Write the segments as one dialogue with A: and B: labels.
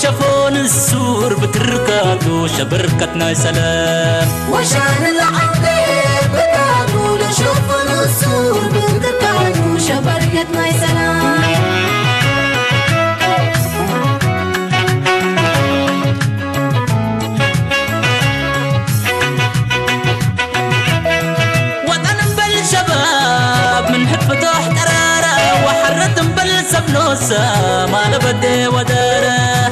A: شافون السور بتركاتو شبركتنا سلام
B: وشان العودة بكاتو لشوفون السور بتركاتو شبركتنا سلام
A: وطن بالشباب من حب فتح ترارة وحرت بالسبنوسة ما لبدي ودارة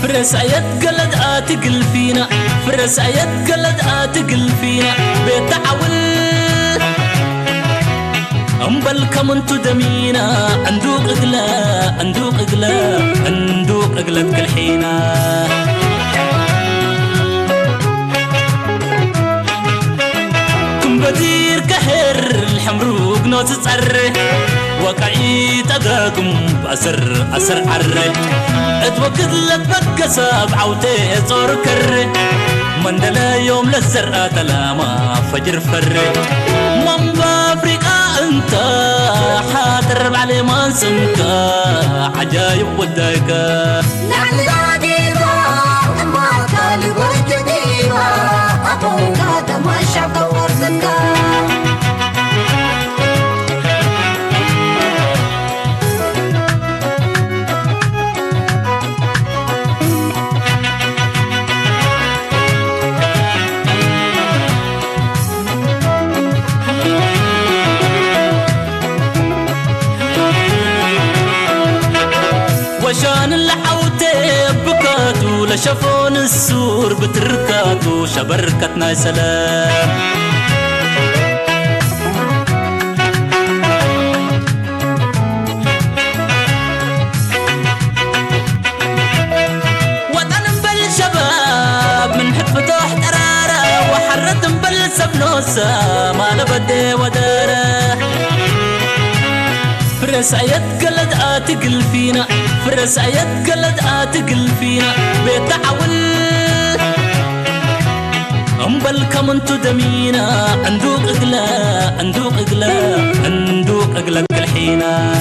A: فرس عيد قلد آتقل فينا فرس عيد قلد آتقل فينا بيتعول أمبلكم انتو دمينا اندوق اقلا اندوق اقلا اندوق اقلت كل حينا كم بدير كهر الحمروق نوت تصره وقعي تداكم بأسر أسر عره اتوكد لك بكسب عوتي صور كره من دلا يوم للزرقة تلاما فجر فره من بافريقا انت حاترب علي ما سمكا عجايب ودايكا
B: نحن داديبا ما طالب وجديبا أبوكا تماشى طور ذكا
A: وشان اللحوتي بكاتو لشافون السور بتركاتو شبركتنا سلام وطن بالشباب من حب فتح ترارة وحرت بالسبنوسة ما لبدي ودارة فرس عيد قلد آتقل فينا فرس عيد قلد آتقل فينا بيتعول أمبلكم انتو دمينا اندوق اقلا اندوق اقلا اندوق اقلت كل حينا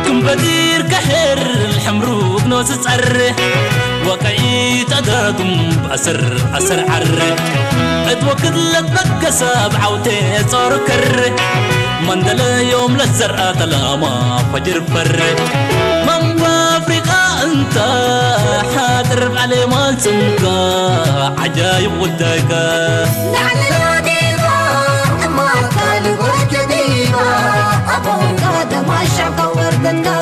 A: كم بدير كهر الحمروق نوس تصره وقعي تداكم بأسر أسر عره اتوكد لك بكسب عوتي صور كره من دلا يوم للزرقة تلاما فجر فره من بافريقا انت حاترب علي مال سمكا عجايب ودايكا
B: نحن داديبا ما طالب وجديبا أبوكا تماشى طور ذكا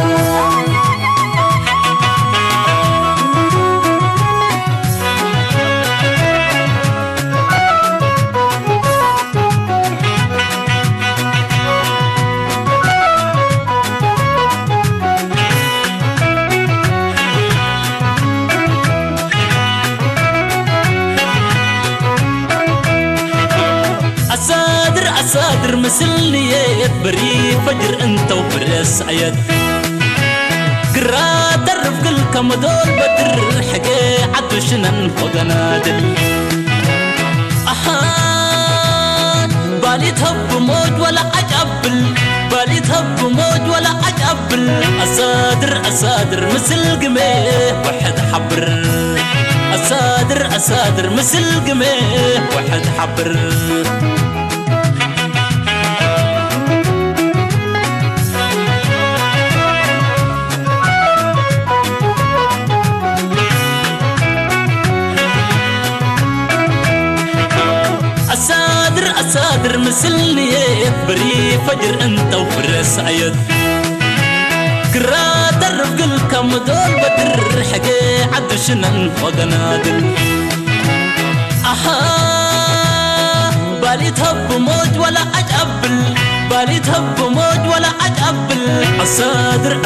A: أصادر مثل نيات بري فجر انت وفرس عيد قرا درف كل كم دول بدر حقي عدو شنن فقنادل بالي تهب موج ولا أجبل بالي تهب موج ولا أجبل أصادر مثل قميه واحد حبر أصادر مثل قميه واحد حبر أصادر مثل نيات بري فجر انت وفرس عيد قرا درف قل كم دول بدر حقي عدو شنن فقنادل بالي تهب موج ولا أجبل بالي تهب موج ولا أجبل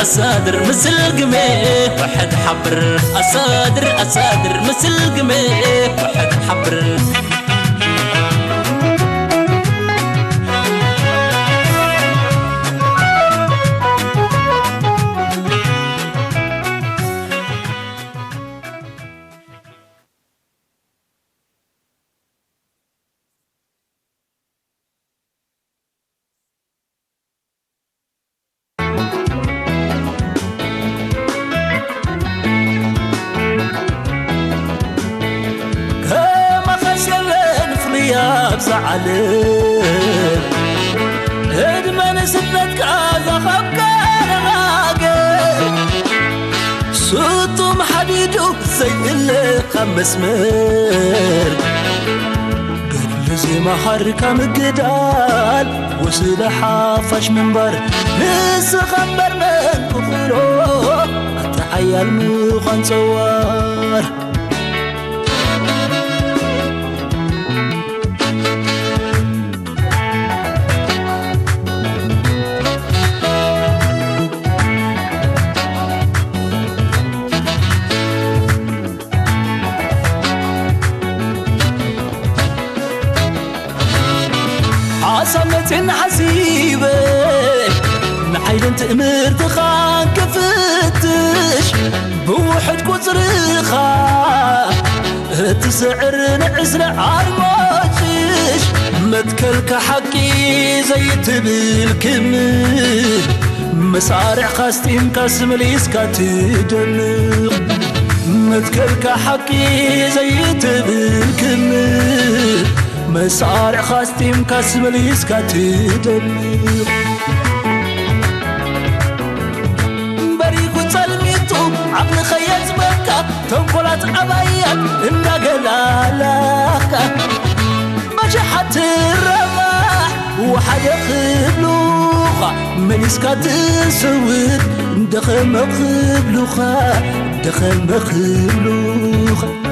A: أصادر مثل قميه واحد حبر أصادر مثل قميه واحد حبر زعلم ادمن سنتك زخبك رغاقل صوتهم حديدو زي اللي خمس مر قبل زي ما حركة مقدال وسل حافش منبر نس خبر من كفرو اتحيال مخان صور عصمة حسيبة نحيل تأمر تخان كفتش بوحد كوزرخا تسعر نعزر عرماتش متكلك حقي زي تبالكمل مسارع خاستين كاسم ليسكا تدنق متكلك حقي زي تبالكمل مسارع خاستيم كاسم ليسكا تدنق بريقو تلميتو عقل خيات بكا تنقلات عبايات إنا قلالك مجحة الرماح وحد خبلوخا مليسكا تسود دخل مخبلوخا دخل مخبلوخا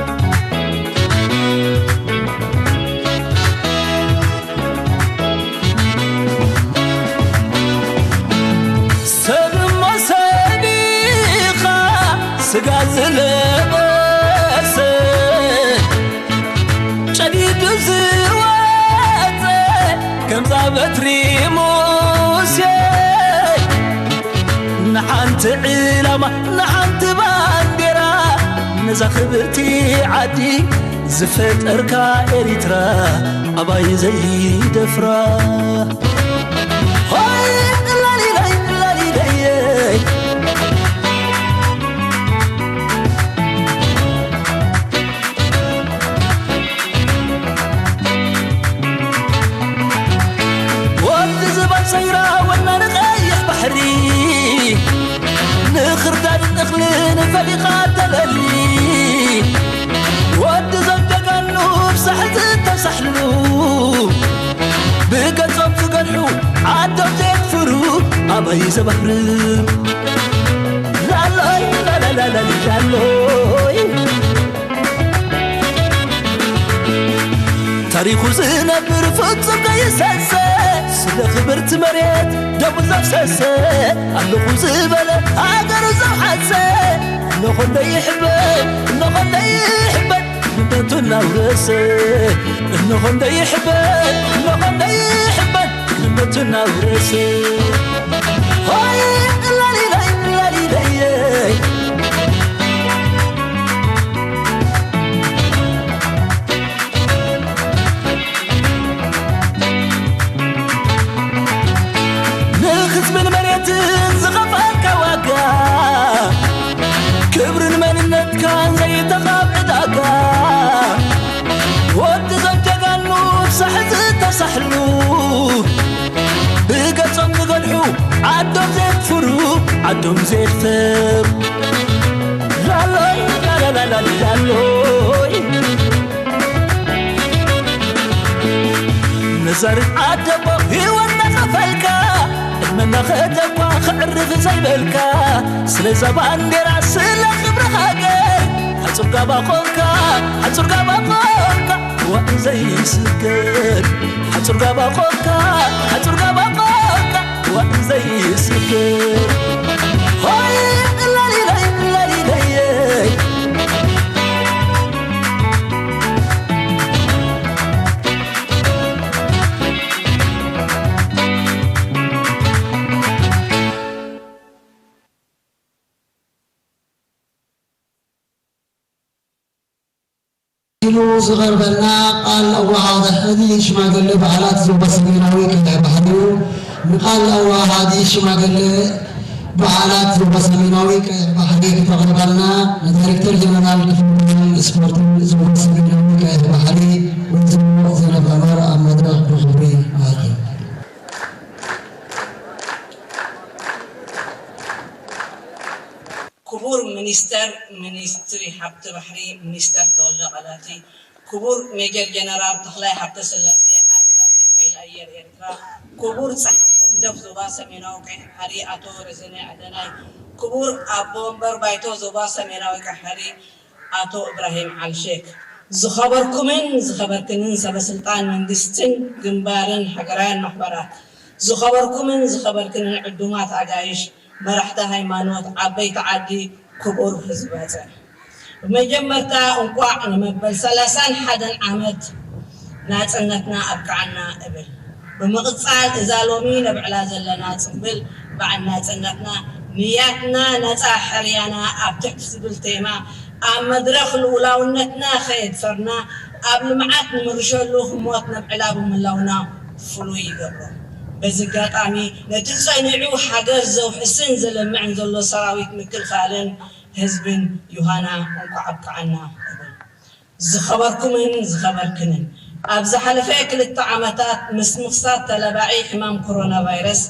A: سقاز لبس شديد زروات كم زابت ريموس نحنت علما نحنت باندرا نزا خبرتي عدي زفت اركا اريترا اباي زي دفرا هاي سيرة وانا نغيح بحري نخردان النخلين فلقات الالي ود زبدك النوب سحت تسحلو بقد زبدك النوب عدو تكفرو أباي زبحر لا لا لا لا لا لا لا لا تاريخو زنبر فتصم يسسه سل خبرت مريت دمو زفسسه أنخو زبله عقرو زوحسه نخون دا يحبن نخون دا يحبن بنتو نورسه نخون دا يحبن نخون دا يحبن بتنا ورسي هاي لالي لالي لالي نخز من مريت زغفك واقع كبر المنነት كان زي تخاف عداقا ود زنجقالو بصحت تسحلو بقصم نقلحو عدوم زيت فرو عدوم زيت فر لالوي لا لا لا لالوي نزرت عدبو هيوانا غفلكا المنا خدبو خعرف زي بلكا سلزا باندرا سلا خبر هاقر حصر قابا قولكا حصر قابا قولكا وان زي سكر حصر قابا قولكا حصر قابا قولكا وان زي سكر هاي لالي لالي لالي لالي
C: صغر بنا قال هذا حديث ما قال له بعلات زوبا سميناوي كده بحديو قال هذا ما قال له بعلات زوبا سميناوي كده بحديو تقربنا دايركتور جنرال سبورت زوبا سميناوي كده بحديو وزمو زنب عمر مدرك بخبري هذه
D: كبور منستري حبت بحري منستر تولى قلاتي كبور ميجر جنرال تخلاي حبت سلاسي عزازي حيل أير إرترا كبور صحة دف زبا سميناو كحري أتو رزني عدناي كبور أبومبر بايتو زبا سميناو كحري أتو إبراهيم علشيك زخبركنن سبا سلطان مندستن جنبارن حقران محبرات زخبركنن عدومات عقايش مرحتا هايمانوت عبيت عدي كبور حزباتا بمجمرتا انقوع نمبل 30 حدا عمد ناصنتنا ابقعنا ابل بمقصال اذا لومي نبعلا زلنا صبل بعد ناصنتنا نياتنا نصا حريانا ابتحت سبلتيما ام مدرخ الاولونتنا خيد فرنا قبل معات نمرشلو موتنا بعلاب ملاونا فلو يقرب بزقاطامي نتنصينعو حجر زو حسن زلمعن زلو سراويت مكل خالن حزبن يوهانا انقعب كعنا زخبركنن ابز حلفه كلتا عامتات مسمخصات تلبعي حمام كورونا فيروس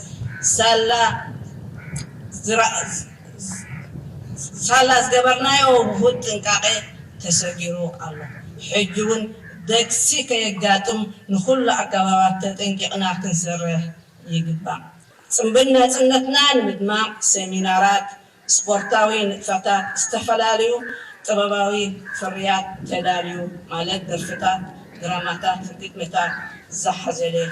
D: سالا زغبرنايو بهود انقاقي تسجيرو الله حجون دكسي كيقاتم نخل عقبات تنققنا كنسره يقبع صنبلنا صنتنا نمدمع سيمينارات سبورتاوي نقفتات استفلاليو طباباوي فريات تداليو مالت درفتات دراماتات فقدمتات زحزلي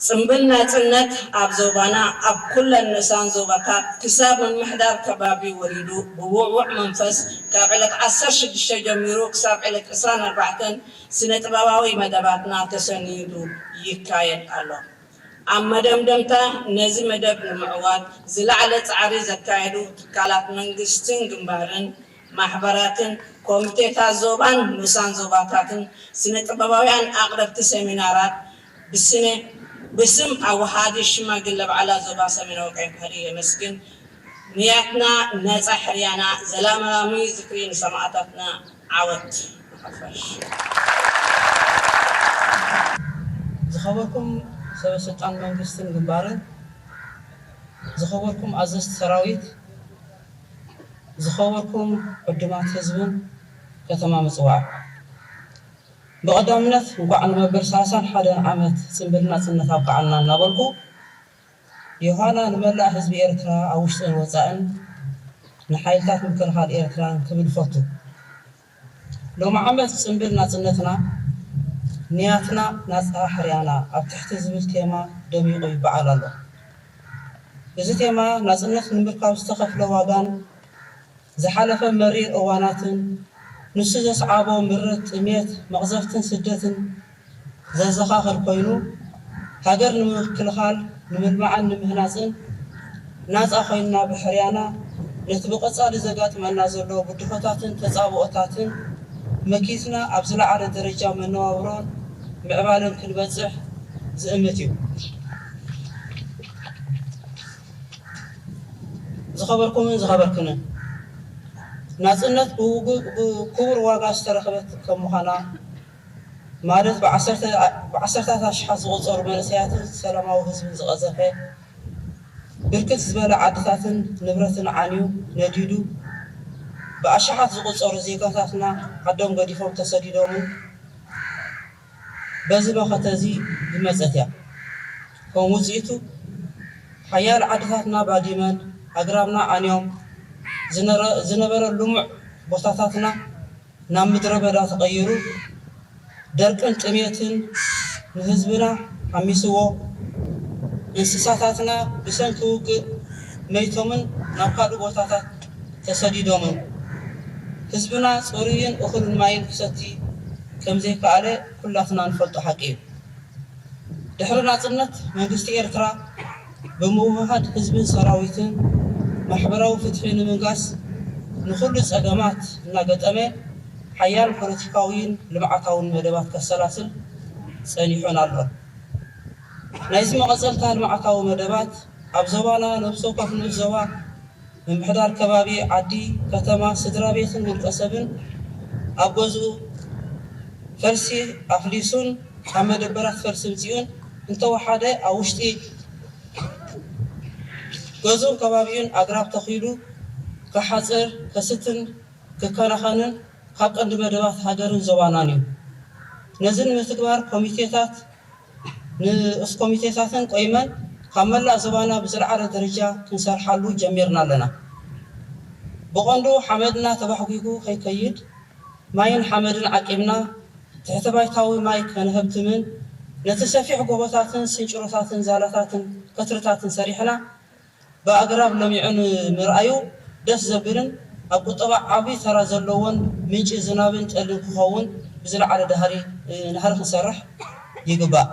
D: صنبلنا صنت اب زوبانا اب كل النسان زوباتات كساب من محدار كبابي وريدو بوعوع منفس كابعلك 16 جميرو كساب علك 24 سنة طباباوي مدباتنا تسنيدو يكايد الله أما دمدمتا نزي مدب المعوات زلعلة تعري زكايدو تكالات منقستين جنبارن محبراتن كوميتيتا زوبان نسان زوباتاتن سنة طباباويان أغربت سيمينارات بالسنة باسم أو هذه الشماغل على زوبا سميناو كيفهري مسكين نياتنا ناصح حريانا زلام رامي ذكرين سمعتنا عوت حفش
E: زخبركم سبب سلطان منجستن جنبارن زخبركم عزيز سراويت زخبركم قدمات حزبن كتما مصواع بقدامنت وقعنا مبرساسان حدا عمت سنبلنا سنتا وقعنا نابلكو يوهانا نملا حزب إرترا أوشتن وزائن نحايلتات مكلخال إرترا كبير فوتو لو معمت سنبلنا سنتنا نياتنا ناس حريانا أبتحت زبل تيما دميقو يبعال الله بزي تيما ناس النت نمركا وستخف لواغان زحالف مرير أواناتن نسجس عابو مرت ميت مغزفتن سدتن ዘዘኻኽር ኮይኑ ሃገር ንምክልኻል ንምልማዕን ንምህናፅን ናፃ ኮይንና ብሕርያና ነቲ ብቐፃሊ ዘጋጥመና ዘሎ ጉድፎታትን ተፃብኦታትን መኪትና ኣብ ዝለዓለ ደረጃ መነባብሮን ምዕባለን ክንበፅሕ ዝእምት እዩ ዝኸበርኩምን ዝኸበርክንን ናፅነት ብክቡር ዋጋ ዝተረኸበት ከም ምዃና ማለት ብዓሰርታት ኣሽሓት ዝቑፀሩ መንእሰያትን ሰላማዊ ህዝብን ዝቐዘፈ ብርክት ዝበለ ዓድታትን ንብረትን ዓንዩ ነዲዱ ብኣሽሓት ዝቑፀሩ ዜጋታትና ዓዶም ገዲፎም ተሰዲዶምን በዚ መኸተ እዚ ይመፀት እያ ከም ውፅኢቱ ሓያል ዓድታትና ባዲመን ኣግራብና ዓንዮም ዝነበረ ልሙዕ ቦታታትና ናብ ምድረ በዳ ተቐይሩ ደርቅን ጥሜትን ንህዝብና ዓሚስዎ እንስሳታትና ብሰንኪ ውግእ መይቶምን ናብ ካልእ ቦታታት ተሰዲዶምን ህዝብና ፅሩይን እኹልን ማይን ክሰቲ ከም ዘይከኣለ ኩላትና ንፈልጦ ሓቂ እዩ ድሕሪ ናፅነት መንግስቲ ኤርትራ ብምውህሃድ ህዝብን ሰራዊትን ማሕበራዊ ፍትሒ ንምንጋስ ንኩሉ ፀገማት እናገጠመ ሓያል ፖለቲካዊን ልምዓታውን መደባት ከሰላስል ፀኒሑን ኣሎ ናይዚ መቐፀልታ ልምዓታዊ መደባት ኣብ ዞባና ነብሶ ከፍ ንብል ዞባ ምምሕዳር ከባቢ ዓዲ ከተማ ስድራ ቤትን ውልቀ ሰብን ኣብ ገዝኡ ፈልሲ ኣፍሊሱን ኣብ መደበራት ፈልሲ ምፅኡን እንተወሓደ ኣብ ውሽጢ ገዝኡን ከባቢኡን ኣግራብ ተኺሉ ክሓፅር ከስትን ክከናኸንን ካብ ቀንዲ መደባት ሃገርን ዞባናን እዩ ነዚ ንምትግባር ንእስ ኮሚቴታትን ቆይመን ካብ መላእ ዞባና ብዝለዓለ ደረጃ ክንሰርሓሉ ጀሚርና ኣለና ብቐንዱ ሓመድና ተባሕጊጉ ከይከይድ ማይን ሓመድን ዓቂብና ትሕተ ባይታዊ ማይ ከንህብትምን ነቲ ሰፊሕ ጎቦታትን ስንጭሮታትን ዛላታትን ከትርታትን ሰሪሕና ብኣግራብ ለሚዑን ምርኣዩ ደስ ዘብልን ኣብ ቁጠባ ዓብይ ተራ ዘለዎን ምንጪ ዝናብን ጠልን ክኸውን ብዝለዓለ ድሃሪ ክንሰርሕ ይግባእ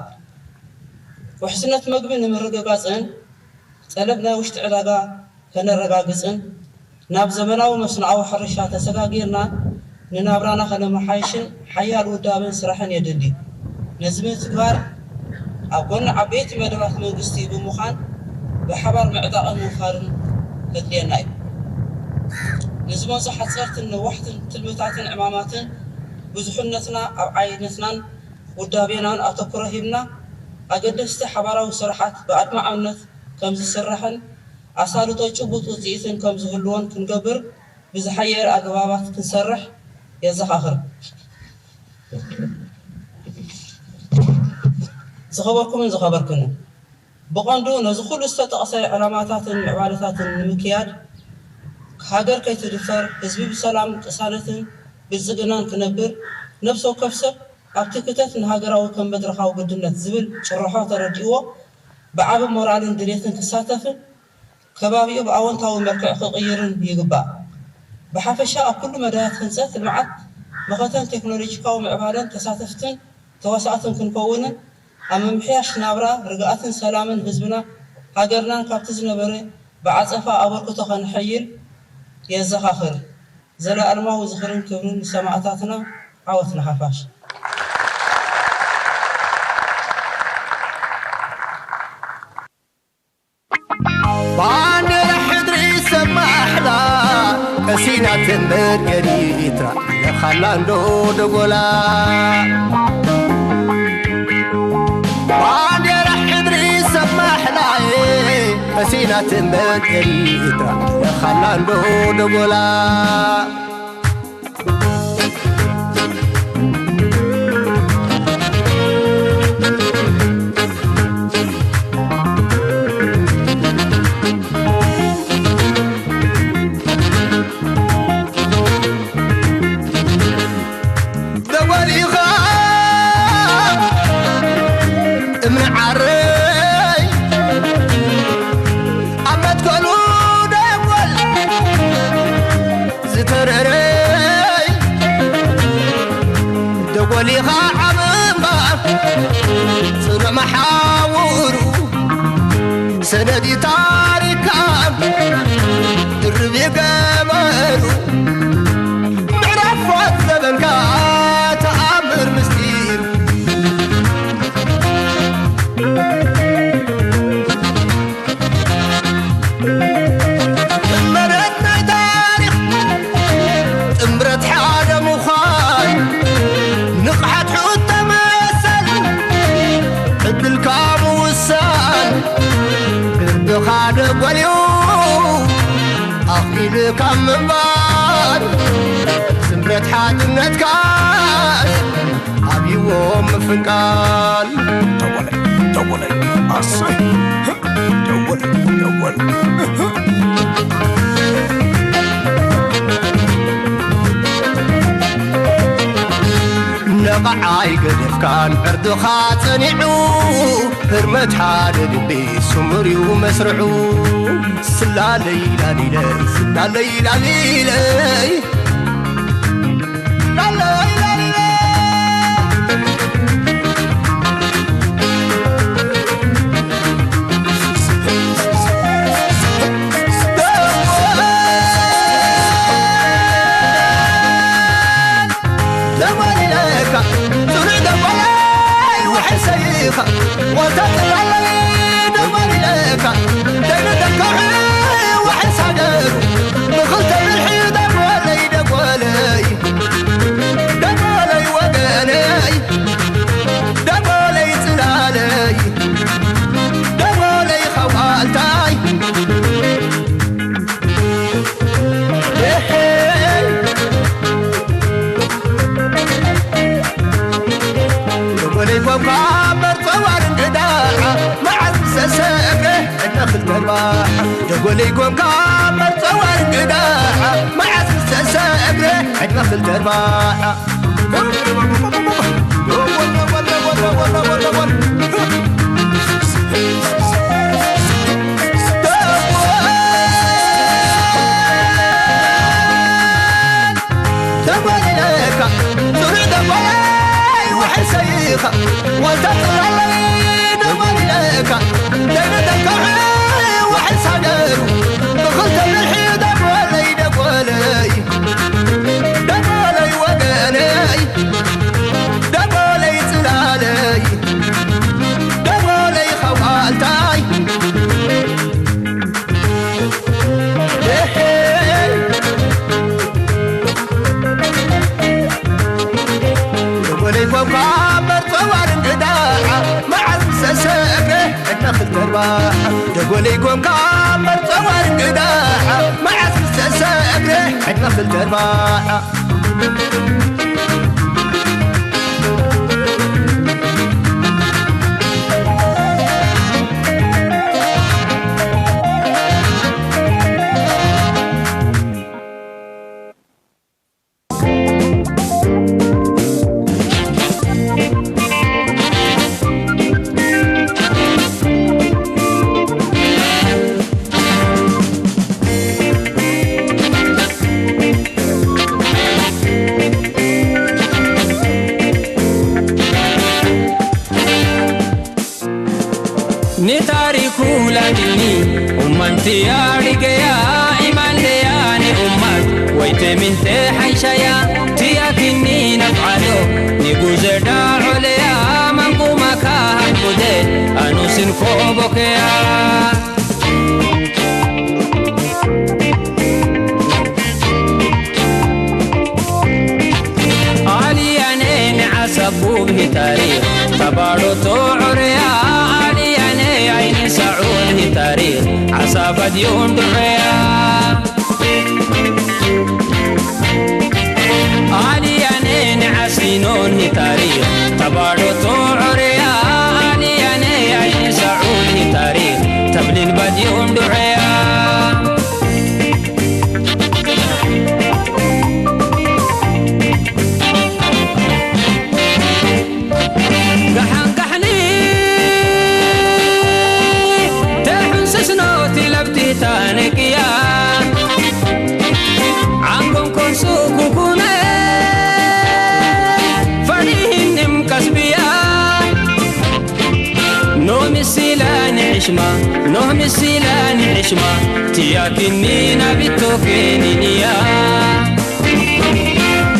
E: ውሕስነት መግቢ ንምርግጋፅን ጠለብ ናይ ውሽጢ ዕዳጋ ከነረጋግፅን ናብ ዘመናዊ መስኖኣዊ ሕርሻ ተሰጋጊርና ንናብራና ከነመሓይሽን ሓያል ውዳብን ስራሕን የድሊ ነዚ ምትግባር ኣብ ጎኒ ዓበይቲ መደባት መንግስቲ ብምዃን ብሓባር ምዕጣቕን ምንፋርን ተድልየና እዩ ንዝመፁ ሓፀርትን ነዋሕትን ትልምታትን ዕማማትን ብዙሕነትና ኣብ ዓይነትናን ውዳቤናን ኣተኩሮ ሂብና ኣገደስቲ ሓባራዊ ስራሓት ብኣድማ ኣብነት ከም ዝስራሕን ኣሳልጦ ጭቡጥ ውፅኢትን ከም ዝህልዎን ክንገብር ብዝሓየር ኣገባባት ክንሰርሕ የዘኻኽር ዝኸበርኩምን ዝኸበርክንን ብቐንዱ ነዚ ኩሉ ዝተጠቐሰ ዕላማታትን ምዕባለታትን ንምክያድ ሃገር ከይትድፈር ህዝቢ ብሰላም ቅሳነትን ብልፅግናን ክነብር ነብሲ ወከፍ ሰብ ኣብቲ ክተት ንሃገራዊ ከም መድረኻዊ ግድነት ዝብል ጭርሖ ተረዲእዎ ብዓብ ሞራልን ድሌትን ክሳተፍን ከባቢኡ ብኣወንታዊ መልክዕ ክቕይርን ይግባእ ብሓፈሻ ኣብ ኩሉ መዳያት ህንፀት ልምዓት መኸተን ቴክኖሎጂካዊ ምዕባለን ተሳተፍትን ተዋሳእትን ክንከውንን ኣብ ምምሕያሽ ናብራ ርግኣትን ሰላምን ህዝብና ሃገርናን ካብቲ ዝነበረ ብዓፀፋ ኣበርክቶ ከንሐይል የዘኻኽር ዘለኣለማዊ ዝኽርን ክብርን ሰማዕታትና ዓወትና ሓፋሽ
A: ባንዴራ ሕድሪ ሰማሕላ ቀሲና ትንበር ገዲትራ ለኻላንዶ ደጎላ ባንዴራ ሕድሪ ሰማሕላ ቀሲና ትንበር ገዲትራ ለኻላንዶ ደጎላ وليها عمم صنع محاور سندي تاريكا دربي قمر معرفات زبنكا تأمر مستير مرتنا تاريخ امرت حاجة مخال نقحت حوت تمثل عد الكام والسال قرب خادق واليوم أخيل كم من بال سمرت حاجنت كاس أبيوم فنقال دولي أصي دولي نقعي قدف كان عرض خاطنعو هرمت حال قبي سمري ومسرعو سلا ليلى ليلى سلا ليلى ليلى لا ليلى ليلى وتطلع لي دمر لك دين دكعي وحسادر دخلت بالحيط دبولي دبولي دبولي وقالي دبولي سلالي دبولي خوالتاي دبولي فوقامر صور مع السساقة دخل ترباح يقول يكون كامل صور قداحة مع السساقة دخل ترباح دبولي لك سوري دبولي وحسيخة وتطلع لي دبولي لك دين دكعي وحسادر دخلت بالحيط دبولي دبولي دبولي وقالي دبولي سلالي دبولي خوالتاي دبولي فوقامر صور قداحة مع السساقة دخل ترباح دبولي يكون كامل صور قداحة مع السساقة دخل ترباح
F: تياري يا إيمان لياني أمك ويتمن تحيشيا تياكني نفعلو نقوز داعو ليا منقومك هكودي أنوسن فوبك يا علياني عصبو به تاريخ تبارو توعريا علياني عيني سعود تاريخ عصابة يوم دريا علياني عسينون تاريخ تبارو توعريا علياني عيني سعود تاريخ تبلين بد يوم دريا عنكم كنسوكو كونه فريهن مسيلاني حشمة تياكني نبتوكيني نيا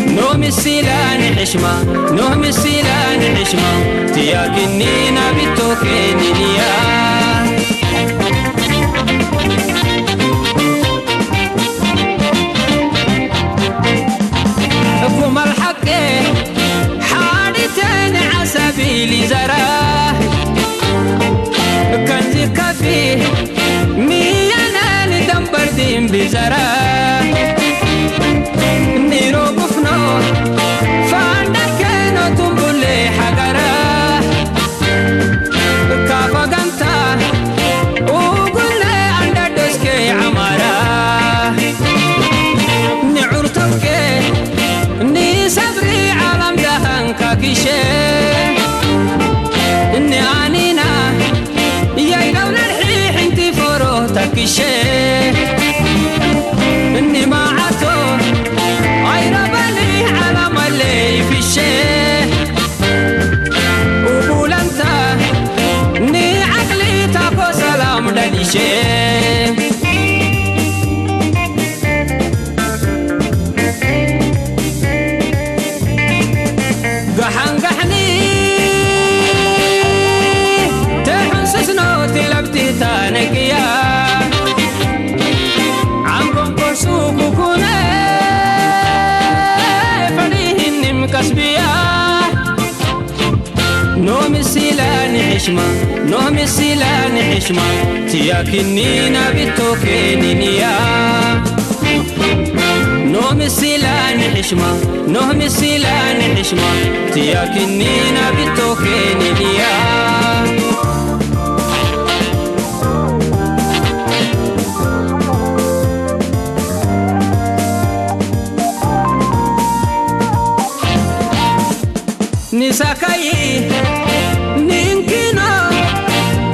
F: نوم السيلاني حشمة نوم السيلاني حشمة تياكني نبتوكيني نيا أقوم الحقي حادثين عسبيلي زراه كنزي كافي ميانا ندمبر دين بزراه نيرو بفنو فاندكينو تنبولي حقراه كافا قنتا وقولي عند دوسكي عماراه نعور توكي ني صبري عالم دهن كاكيشي ني آنينا يا دولة الحيح انتي فروه تاكيشي ني معاتو عيرا بالي عالم اللي في الشي وقول انت ني عقلي تاكو سلام داليشي تانكيا عنكم كرسوك كنا فريهن مكسبيا نوم السيلاني حشمة نوم السيلاني حشمة تياكني نبتوكيني نيا نوم السيلاني حشمة نوم السيلاني حشمة تياكني نبتوكيني نيا نساكاي نينكينو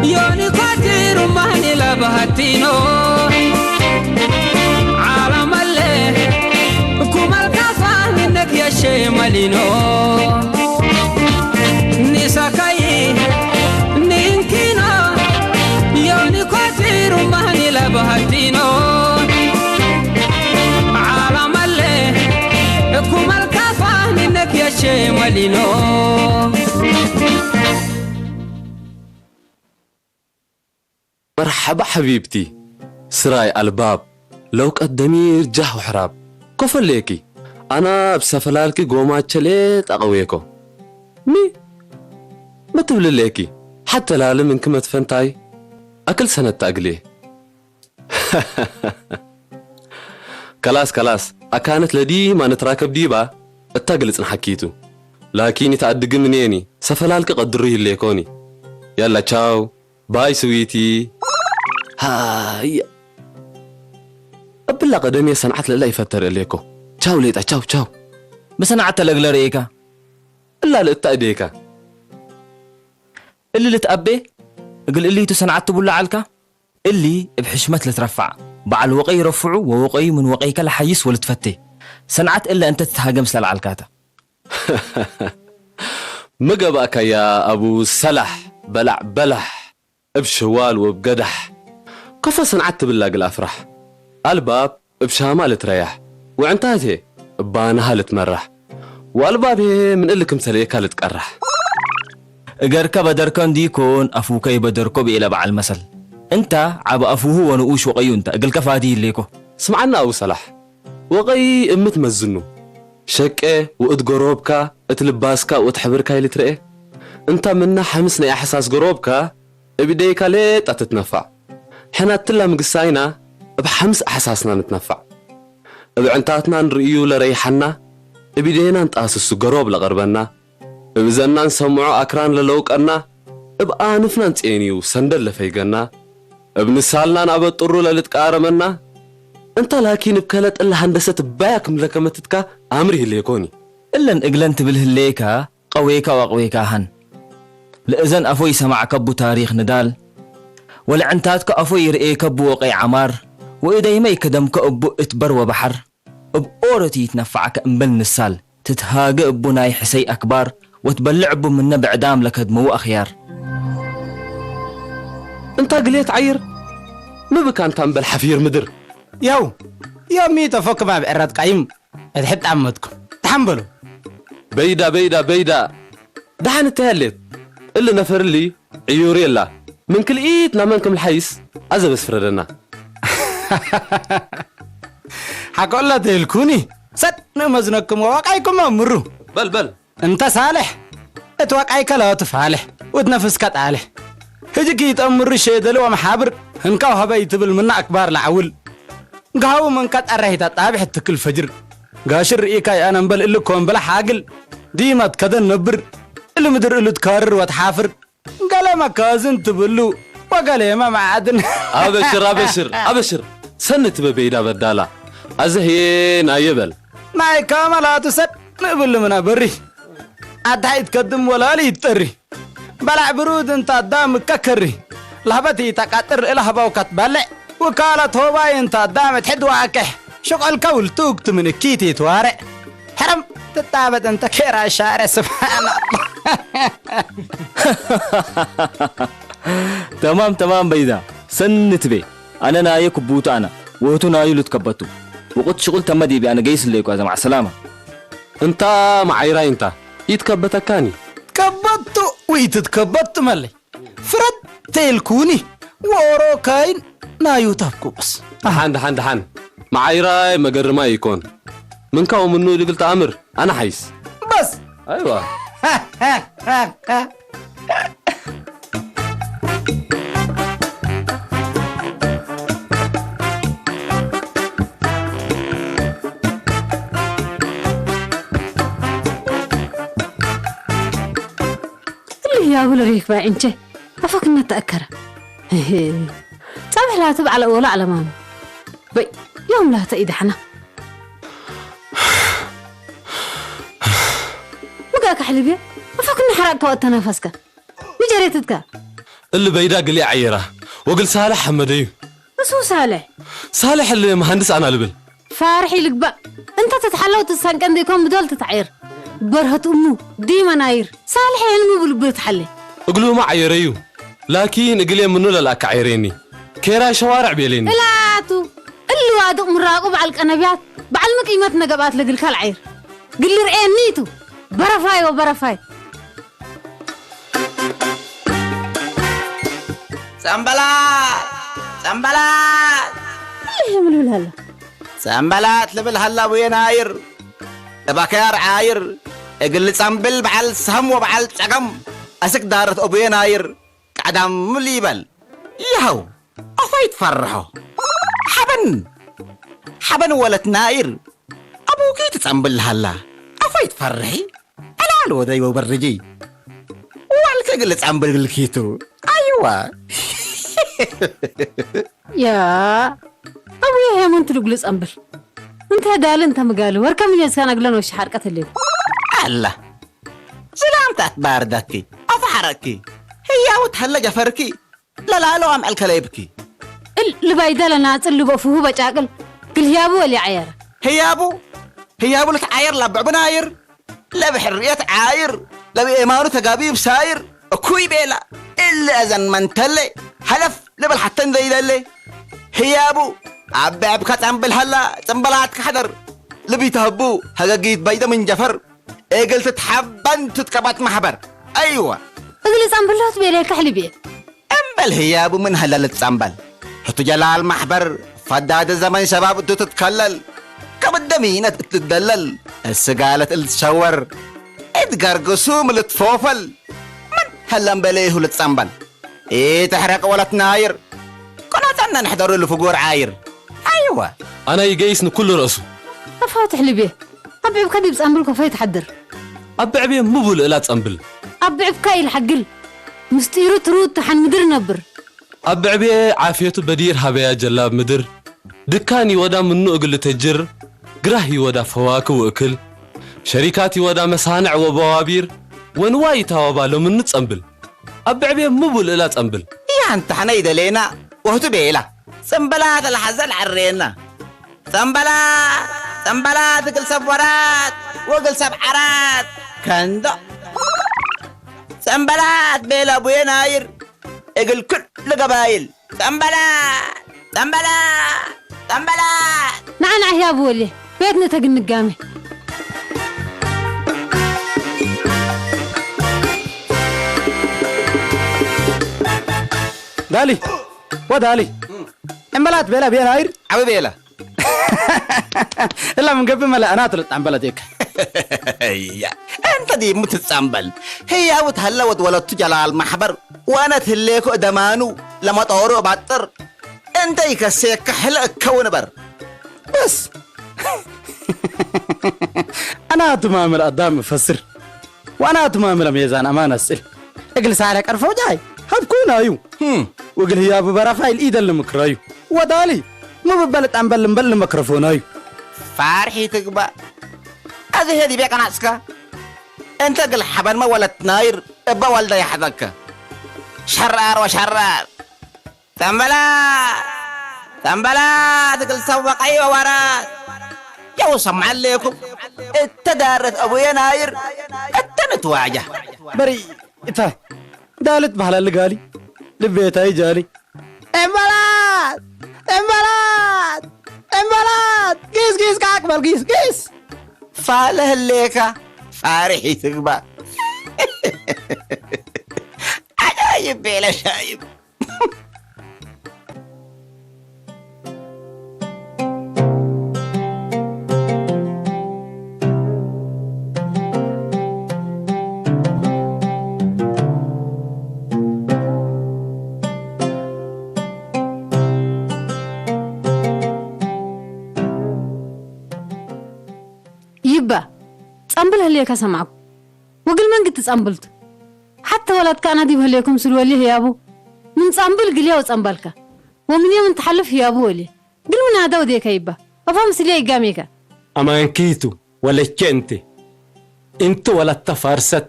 F: يوني قاتير مهني لبهاتينو عالم اللي كومال كافا منك يا شي مالينو نساكاي نينكينو يوني قاتير مهني لبهاتينو عالم اللي كومال كافا منك يا شي مالينو
G: مرحبا حبيبتي سراي الباب لو قدمي رجح وحراب كفليكي انا بسفلالكي قوما تشليت اقويكو مي ما تبلليكي حتى لا منك ما تفنتاي اكل سنة تاقلي كلاس اكانت لدي ما نتراكب ديبا التاقلت نحكيتو لكن يتعدق منيني سفلالك قدريه اللي يكوني يلا تشاو باي سويتي هاي أبلا قدمي صنعت لله يفتر إليكو تشاو ليتا تشاو
H: بصنعت لقل ريكا
G: إلا لإتأديكا
H: اللي لتأبي قل اللي تصنعت بولا عالكا اللي بحشمة لترفع بعل وقي رفعو ووقي من وقيك لحيس ولتفتي صنعت إلا أنت تتهاجم سلال عالكاتا
G: مقبأك يا أبو سلح بلح بشوال وبقدح كفا صنعت بالله قل أفرح الباب بشامال تريح وعنتاته بانها لتمرح والباب من إلكم سليكا لتقرح
H: اقركا بدركان ديكون أفوكي بدركو بإلا بعل مثل انت عب أفوه ونقوش وقيو انت اقل كفادي الليكو
G: سمعنا أبو سلح وقي امت مزنو شكه واتقروبكا اتلباسكا واتحبركا يلترئه انت منا حمسنا يا حساس قروبكا ابديكا ليت اتتنفع حنا تلا مقساينا بحمس احساسنا نتنفع بعنتاتنا نرئيو لريحنا ابدينا نتاسسو قروب لغربنا بزنا نسمعو اكران للوقنا ابقى نفنا نتينيو سندل لفيقنا ابنسالنا نابطرو للتقارمنا انت لكن بكلت الا هندسة باك ملكمتتك امره اللي يكوني
H: إلا اقلنت بالهليكا قويكا وقويكا هن لإذن أفوي سمعك أبو تاريخ ندال ولعنتاتك أفوي رئيك أبو وقي عمار وإذا ما يكدمك أبو اتبر وبحر بأورتي يتنفعك أمبل نسال تتهاق أبو ناي حسي أكبار وتبلع أبو من نبع دام لك دمو أخيار
G: انت قليت عير مبكان تنبل حفير مدر
I: يومي تفك مع بعرات قايم تحت عمتكم تحملوا
G: بيدا دحن تهلت اللي نفر لي عيوري الله من كل ايتنا منكم الحيس أزا بس فردنا
I: حقول له تلكوني ست نمزنكم وواقعيكم أمرو
G: بل
I: انت صالح اتوقعيك لا تفعله وتنفسك تعالح هجيك يتأمر الشيء دلو محابر هنكاو هبايت بالمنا أكبر العول قهو من كت أرهي تتابح تكل فجر قاشر إيكاي أنا مبل إلو كون بلا حاقل ديما تكدن نبر إلو مدر إلو تكارر وتحافر قال ما كازن تبلو وقال ما معادن
G: أبشر سنة ببيدا بدالا أزهين أيبل
I: ناي كاملاتو ست نقبل منا بري أدها يتقدم ولا لي يتري بلع برود انت قدام ككري لهبتي تقطر إلها بوكت بلع وكالة هواي انت قدام تحد واكح شغل كول توقت من الكيتي توارع حرم تتابت انت كيرا الشارع سبحان
H: الله تمام بيدا سنت بي أنا نايك بوت أنا وهتو نايلو تكبتو وقلت شغل تمدي بي أنا جيس الليكو هذا مع السلامة
G: انت معايرا انت يتكبتك كاني
I: كبتو ويتتكبت مالي فرد تيلكوني وورو كاين نايو تابكو بس
G: دحان معايرا مقر ما يكون من كاو منو اللي قلت أمر أنا حيس
I: بس
G: أيوة
J: يا أبو لريك بقى أنت أفكر نتأكر صبح لا تبع على أولا على مام بي يوم لا تأيد حنا وقاك حلبي أفكر نحرقك وقت نفسك وجريتك
G: اللي بيدا قل لي عيرة وقل صالح حمدي
J: بس هو
G: صالح اللي مهندس أنا لبل
J: فارحي لك بقى أنت تتحلى وتستنقن ديكم بدول تتعير برهت أمه ديما ناير صالح علمي بالبيت تحلي
G: اقلوا ما عيريو لكن اقلي منو لك عيريني كيرا شوارع بيليني
J: لاتو اللي وادق مراقب على القنبيات بعلمك قيمتنا قبات لقلك العير قل لي رعينيتو برفاي
I: سنبلات
J: اللي يعملوا هلا
I: سنبلات لبل هلا وين عاير بكير عاير اقل سنبل بعل سهم وبعل شقم اسك دارت ابوين عاير قدام مليبل يهو افايت فرحو حبن ولت ناير ابوكي تسنبل هلا افايت فرحي انا الوداي وبرجي والك قلت سنبل الكيتو ايوه
J: يا ابويا يا منت لقلص انبل انت هدال انت مقالو وركم ينسان اقلن وش حرقه الليل
I: الله سلامتك باردكي افحركي هي وتحلى جفركي لا لو ام الكليبكي
J: البايده لنا صلو بفوه بጫቅል قل يا ابو ولي عير
I: هي ابو لك عاير لبعبنا عاير لبحرية عاير لبإيمانو تقابيب ساير اكوي بيلا إلا أذن من تلي حلف لبل حتى نديدلي هي ابو عبك تنبل هلا تنبلاتك حدر لبي تهبو هقاقيت بيدا من جفر قلت تحبن تتكبات محبر ايوه
J: اقلي تنبلات بيليك حلبي
I: امبل هي ابو من هلا تنبل حطو جلال محبر فداد الزمن شباب تتكلل كبدمينة تتدلل السقالة التشور اتقرقسو من التفوفل من هلا مبليه لتنبل ايه تحرق ولا تناير كنا تنا نحضر له فقور عاير ايوه
G: انا يجيسن كل راسه
J: افاتح لبي ابي بكدي بصنبل كفايه تحضر
G: ابي مبل لا تصنبل
J: ابي بكاي الحقل مستيرو ترود تحن مدر نبر
G: ابي عافيته بدير هبيا جلاب مدر دكاني ودا منو اقل تجر قراهي ودا فواكه واكل شركاتي ودا مصانع وبوابير ونواي توابالو من تصنبل ابي مبل لا تصنبل
I: يا انت حنيده لينا وهتو بيلا سنبلات الحزن عرينا سنبلات قل سبورات وقل سبعرات كندو سنبلات بيلا ابوين عاير اقل كل قبايل سنبلات
B: تنبلات
J: نعنع يا بولي بيتنا تقن قامي
I: دالي ودالي امبلات بيلا بيناير
K: عبي بيلا
I: إلا من قبل ما لا أنا طلعت عن بلدك
K: أنت دي متتسامبل هي وتهلا ودولت جلال محبر وأنا تهليكو دمانو لما طورو بعطر أنت يكسيك حلق كون بر بس
I: أنا أتمامل قدام مفسر وأنا أتمامل ميزان أمانة أسئل اجلس عليك أرفع جاي هبكون أيو وقل هي أبو برافع الإيد اللي مكرايو ودالي مو ببلت عن بل ميكروفون أيو
K: فارحي تقبأ هذه هذه بيك أنا أسكا أنت قل حبان ما ولد ناير إبا والدا يحذك شرار وشرار تنبلا تقل سوق أيوة وراد يو سمع لكم التدارت أبويا ناير التنتواجه
I: بري إتا دالت بحلا اللي قالي لبيتها جالي امبلات قيس كاكبر قيس
K: فاله الليكا فارحي تقبأ عجايب بلا شايب
J: يبا تصنبل هليك سمعك وقل من قلت تصنبلت حتى ولد كان أديب هليكم سلوليه يا أبو من تصنبل قليا وتصنبلك ومن يوم تحلف يا أبو ولي قل من هذا وديك يبا أفهم سليا قاميك
I: أما انكيتو ولا كنتي انتو ولا تفارست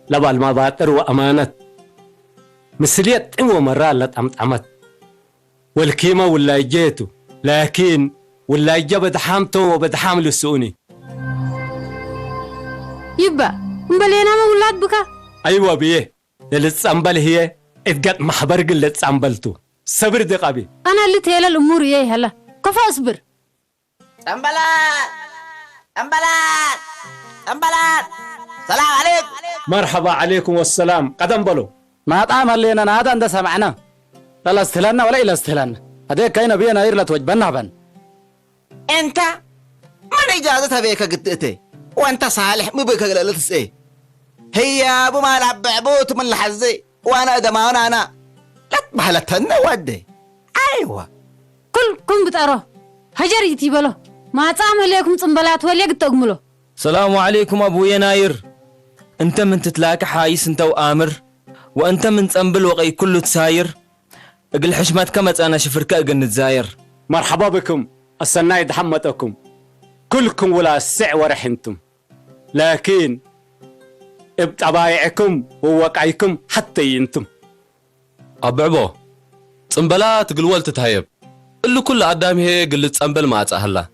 I: لبا المباطر وأمانة مسليت إمو مرة لتأمت والكيمة ولا جيتو لكن ولا جاب دحامتو وبدحام للسوني
J: يبا مبلينا ما ولاد بكا
I: أيوة بيه للتصنبل هي إذقات محبرق اللي تصنبلتو صبر دقابي
J: أنا اللي تيلا الأمور ياي هلا كفا أصبر
K: تنبلات سلام عليك
I: مرحبا عليكم والسلام قدم بلو ما طعم لنا نادا عند سمعنا لا استهلنا ولا إلا استهلنا هذيك كاين بينا يرلا توجبنا بن
K: انت من اجازتها بيك قدتي وانت صالح مو بيك قلت ايه هي ابو ما لعب بعبوت من الحزي وانا ادمان انا لا تبهلتنا ودي ايوه
J: كلكم بتقرا هجر يتيبلو ما طعم عليكم صنبلات ولا قد تقملو
H: السلام عليكم أبويا ناير أنت من تتلاك حايس أنت وآمر وأنت من تنبل وقي كله تساير أقل حشمات كمت أنا شفرك أقل نتزاير
I: مرحبا بكم السناي دحمتكم كلكم ولا السع ورحنتم لكن ابتبايعكم ووقعيكم حتى ينتم
G: أبعبو صنبلات قلولت تهيب اللي كل قدام هي قلت صنبل ما أتأهلا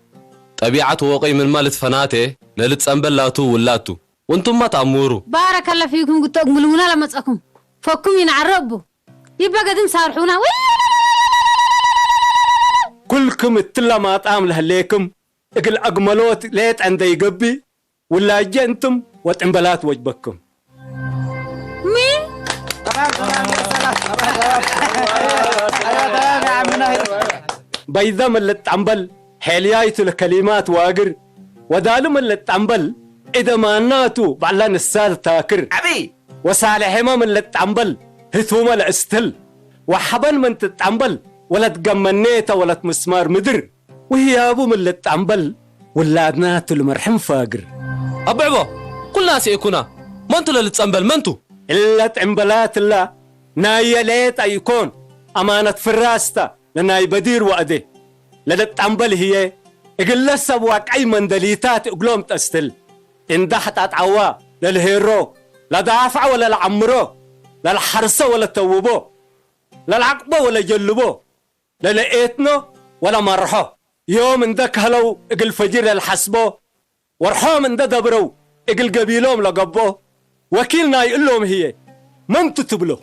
G: طبيعة وقي من مالت فناته للت صنبل لاتو ولاتو وانتم ما تأموروا
J: بارك الله فيكم قلت أقملونا لما تسأكم فكم ينعربوا يبقى قدم صارحونا
I: كلكم التلا ما تعمل هليكم اقل اقملوت ليت عند يقبي ولا جنتم وتنبلات وجبكم
J: مين
I: بيضم اللي تنبل حليايت الكلمات واقر ودالم اللي تنبل اذا ما ناتو بعلان السال تاكر
K: عبي
I: وصالح امام اللي تنبل هثوم الاستل وحبن من تتنبل ولا تقمنيته ولا تمسمار مدر وهي ابو من اللي تنبل ولا ادنات المرحم فاقر
G: أبعبو كل ناس يكونا ما انتو اللي تصنبل ما انتو
I: إلا تنبلات الله نايا ليت أيكون أمانة فراستا لناي بدير وأدي لدى تنبل هي إقل لسا بواقعي من دليتات إقلوم تستل إن دحت أتعوا للهيرو لا دافع ولا العمرو لا الحرسة ولا توبو لا العقبة ولا جلبو لا لقيتنو ولا مرحو يوم ان دك هلو إقل فجير الحسبو ورحو من دا دبرو إقل قبيلوم لقبو وكيلنا يقول لهم هي ما انتو تبلو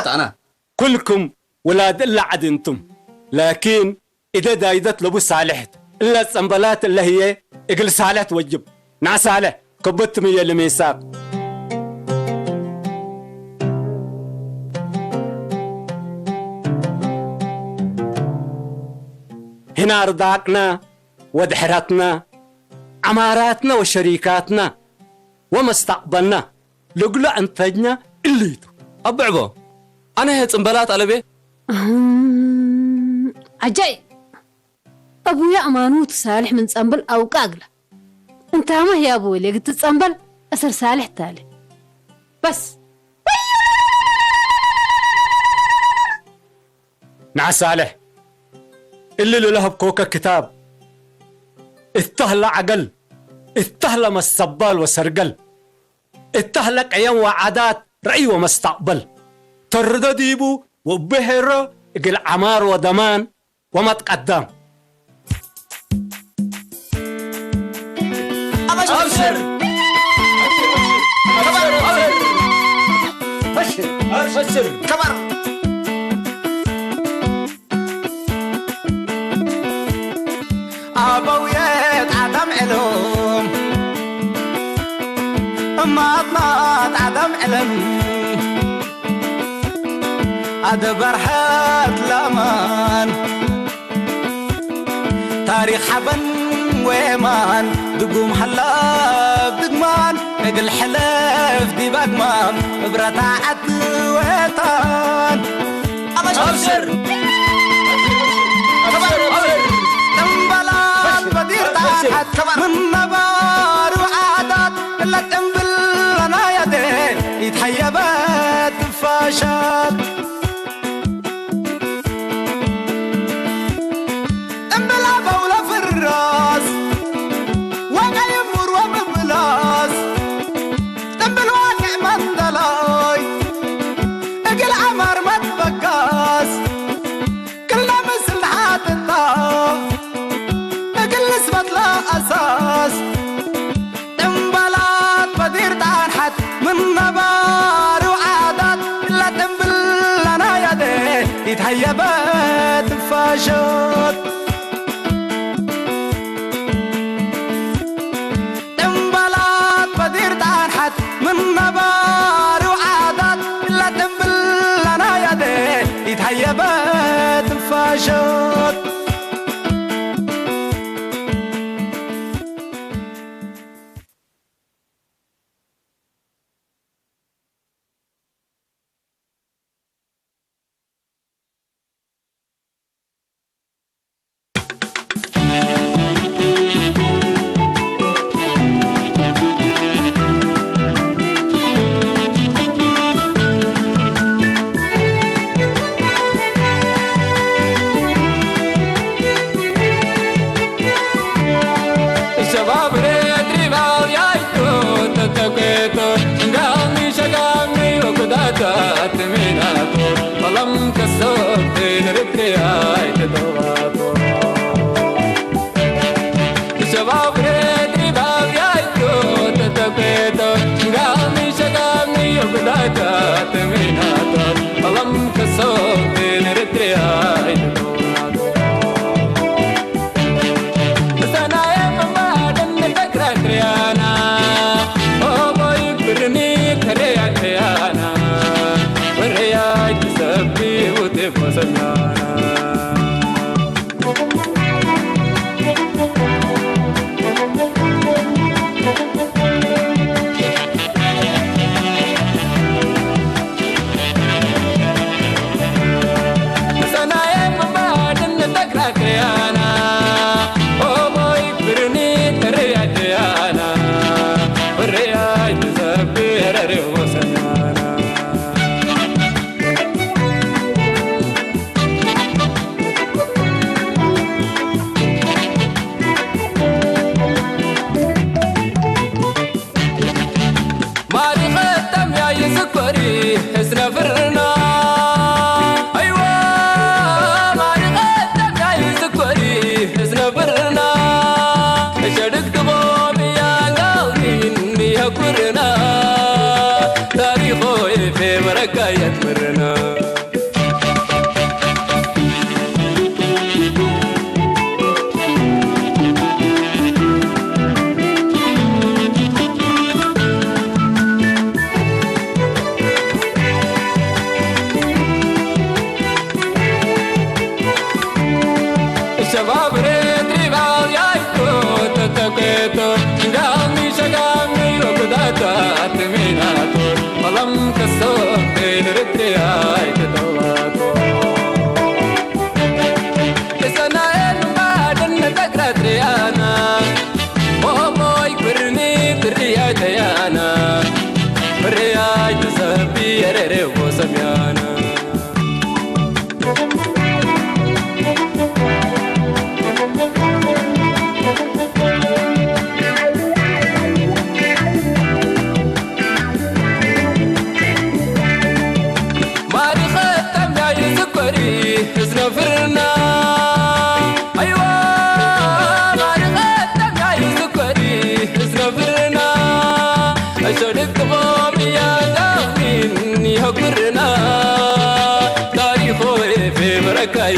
K: أنا
I: كلكم ولاد إلا عد انتم، لكن إذا دايدت لبو صالحت إلا الصنبلات اللي هي إقل صالح توجب نع صالح كبت مية لميساق. هنا رضاقنا ودحرتنا عماراتنا وشريكاتنا ومستقبلنا لقلا أنتجنا الليتو
G: أبعبو أنا هي صنبلات على بيه
J: عجيب أبويا أمانوت صالح من صنبل أو قاقلة أنت ما هي أبوي اللي قلت صنبل أسر صالح تالي بس
I: نع صالح اللي له بكوكا كتاب استهلا عقل استهلا الصبال وسرقل استهلك أيام وعادات رأي ومستقبل ترد ديبو وبهر إقل عمار ودمان وما تقدم.
K: أبشر
I: بشر
K: كبر أبويات عدم علم أماتنا عدم علم أدبر حات الأمان تاريخ حبن ويمان دقوم حلاب دقمان اقل حلف دي باقمان برتا عد ويتان أبشر تنبلات بدير تحت من نبار وعادات إلا تنبل لنا يدين يتحيبات فاشات يتهيبات فاشات تنبلات بدير تنحت من نبار وعادات لا تنبل لنا يدي يتهيبات فاشات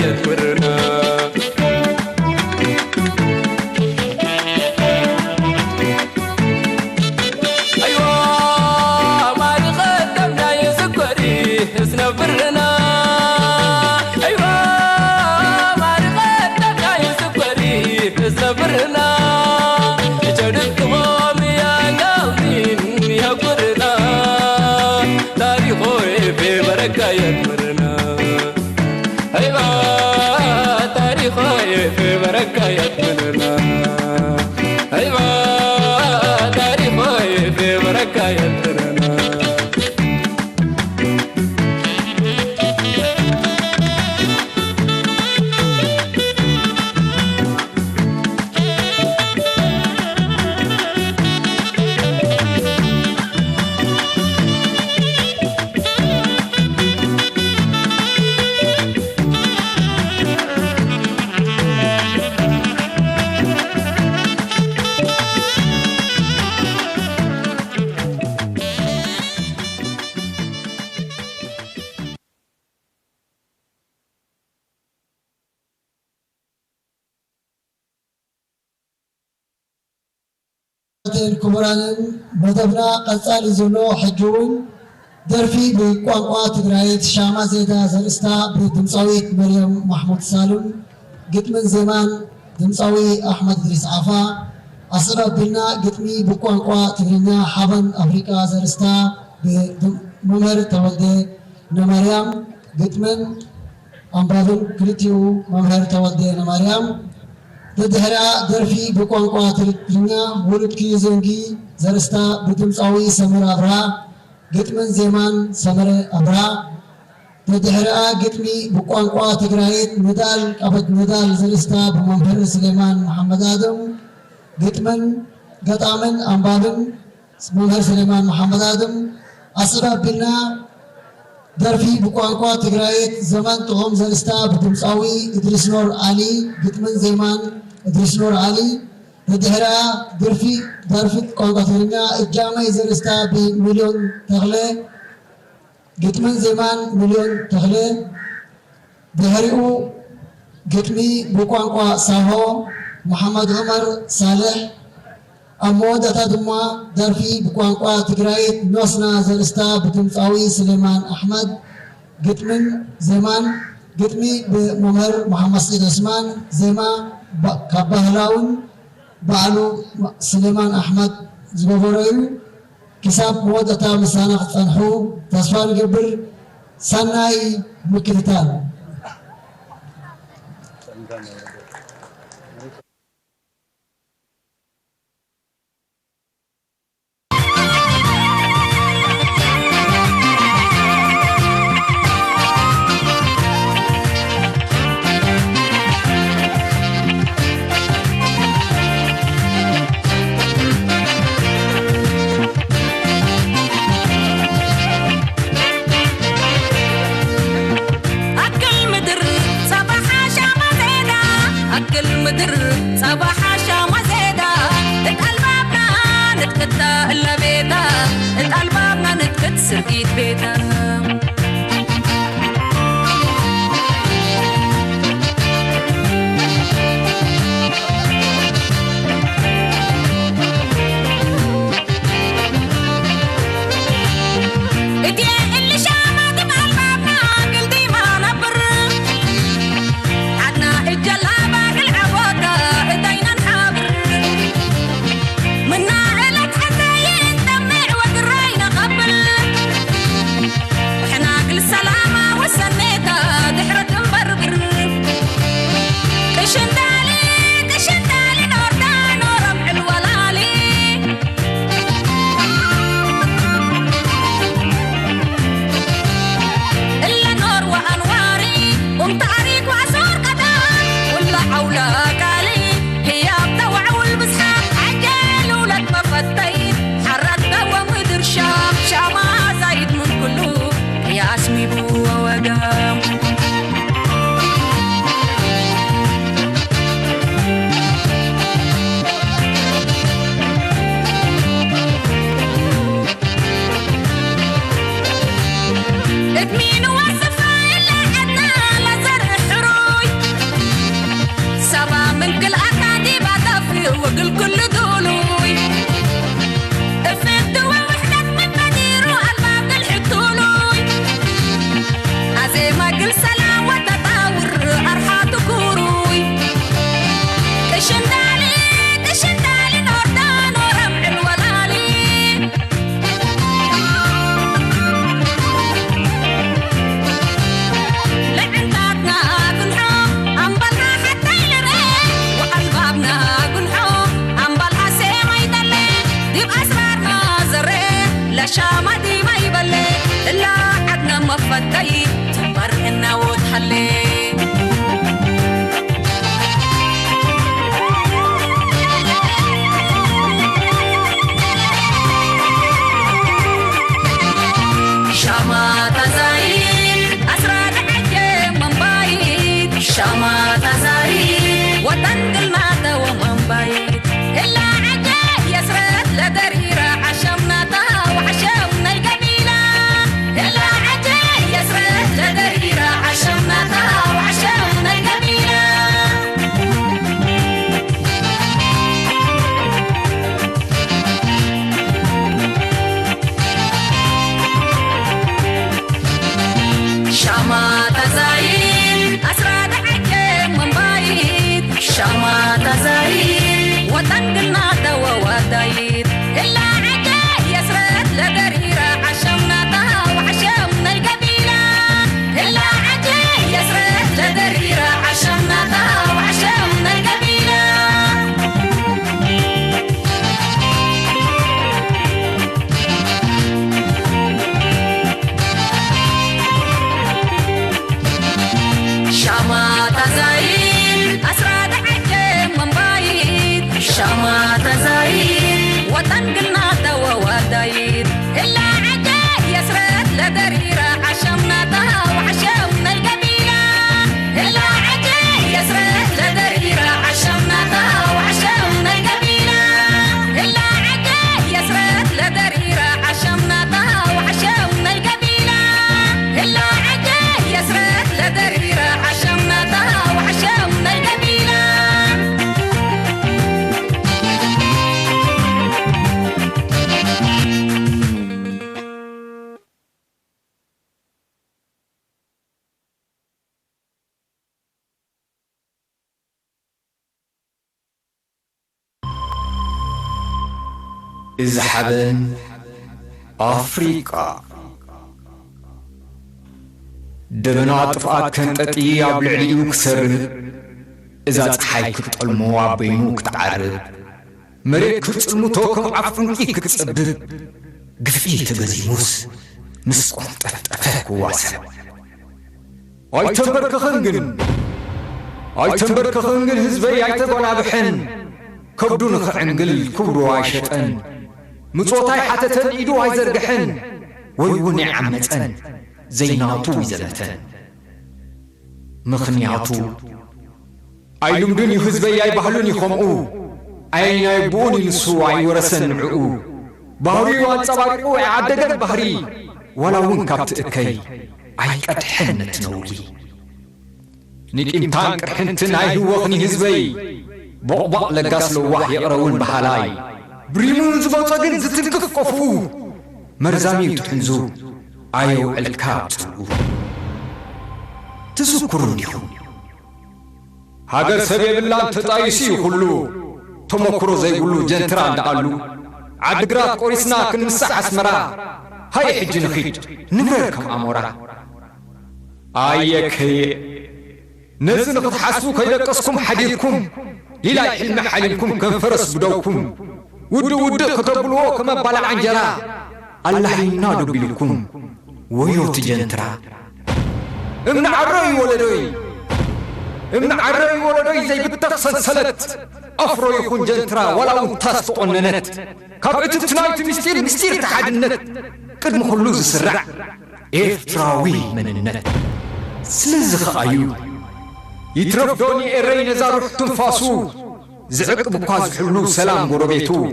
F: يكبرنا أيوة ما نقدمنا يا سكري اسنبرنا أيوة ما نقدمنا يا سكري اسنبرنا جدكم يا قومين يا قرنا تاريخه في بركة يكبرنا أيوة تاريخه في بركة يكبرنا أيوة تاريخه في بركة يكبرنا
C: ክቡራን መደብና ቀጻሊ ዘሎ ሕጂውን ደርፊ ብቋንቋ ትግራይት ሻማ ዜዳ ዘርእስታ ብድምፃዊት መርየም ማሕሙድ ሳሉም ግጥምን ዜማን ድምፃዊ ኣሕመድ ድሪስ ዓፋ ኣስረብና ግጥሚ ብቋንቋ ትግርኛ ሓበን ኣፍሪቃ ዘርእስታ ብመምህር ተወልደ ነማርያም ግጥምን ኣንባብን ክልቲኡ መምህር ተወልደ ነማርያም ተድሕራ ደርፊ ብቋንቋ ትግርኛ ውሉድኪ ዘንጊ ዘርእስታ ብድምፃዊ ሰመረ ኣብርሃ ግጥምን ዜማን ሰመረ ኣብርሃ ተድሕራ ግጥሚ ብቋንቋ ትግራይት ንዳል ቀበት ንዳል ዘርእስታ ብመምህር ስሌማን መሐመድ ኣደም ግጥምን ገጣምን ኣንባብን መምህር ስሌማን መሐመድ ኣደም ኣስባቢልና ደርፊ ብቋንቋ ትግራይት ዘመን ጥኾም ዘርእስታ ብድምፃዊ እድሪስ ኖር ዓሊ ግጥምን ዜማን እድሪስ ኖር ዓሊ ተድሕራ ደርፊት ቋንቋ ትግርኛ እጃመይ ዘርእስታ ብሚልዮን ተኽለ ግጥምን ዜማን ሚልዮን ተኽለ ድሕሪኡ ግጥሚ ብቋንቋ ሳሆ መሐመድ ዑመር ሳልሕ ኣብ መወዳእታ ድማ ደርፊ ብቋንቋ ትግራይት ኖስና ዘርእስታ ብድምፃዊ ስሌማን ኣሕመድ ግጥምን ዜማን ግጥሚ ብመምህር መሐመድ ሰዒድ ዑስማን ዜማ ካብ ባህላውን ባዕሉ ስሌማን ኣሕመድ ዝገበሮ እዩ ክሳብ መወዳእታ ምሳና ክፀንሑ ተስፋ ንገብር ሰናይ ምክትታል
L: سرقيت بيتها شامات زايد وطن قلنا دوما بايد إلا عجاء يسرد لدريرة عشمنا تا وعشمنا القبيلة إلا عجاء يسرد لدريرة عشمنا تا وعشمنا القبيلة شامات زايد أسراد عجاء من بايد شامات زايد وطن قلنا دوا ودايد إلا عجاء يسرد لدريرة عشمنا تا وعشمنا القبيلة إلا عجاء يسرد لدريرة عشمنا تا وعشمنا القبيلة شامات زايد أسراد عجاء من بايد شامات زايد وطن قلنا دوا ودايد إلا عجاء يسرد لدريرة عشمنا تا وعشمنا القبيلة إلا عجاء يسرد لدريرة عشمنا تا وعشمنا القبيلة إلا عجاء يسرد لدريرة عشمنا تا وعشمنا القبيلة إلا عجاء يسرد لدريرة عشمنا تا وعشمنا القبيلة
M: إزحبن أفريقيا دبنا طفات كنت أطياب لعليو كسر إذا تحي كتقلموا بينو كتعرب مريك كتقلمو توكم عفن كي كتسبب قفئي تبزيموس مسقوم تفتفك واسب أي تنبرك خنقن أي تنبرك خنقن هزبي أي تقونا بحن كبدون خعنقل كبرو عايشتن مصوتاي حتتن إيدو عايزرقحن ويوني عمتن زيناتو زلتن مخنياتو أي لمدني هزبي أي بحلوني خمقو أي نايبوني نسو أي ورسن عقو بحري وانصبارقو أي عدقر بحري ولا ونكبت إكي أي قد حنت نولي نقيمتان كرحنتن أي هوغني هزبي بقبق لقاس لو وحي يقرون بحالاي بريمون زبطاقن زتنكف قفو مرزامي تحنزو آيو الكاب تلقو تذكرون يوم هاگر سبيب الله تطايسي خلو تمكرو زي قلو جنتران دقالو عدقرات قريسنا كن مسح اسمرا هاي حج نخيج نبركم أمورا آيك نزن قد حسو كيلقصكم حديثكم للا حلم حلمكم كنفرس بدوكم ود كتبلو كما بلع عنجرا الله ينادو بلكم ويوت جنترا امن عري ولدوي امن عري ولدوي زي بتخسن سلت أفرو يكون جنترا ولا انتاس تقننت كابت تنايت مستير تحدنت قدم خلوز السرع إفتراوي من النت سلزخ أيو يترفدوني إرين زارح تنفاسو زعق بقاز حلو سلام قربيتو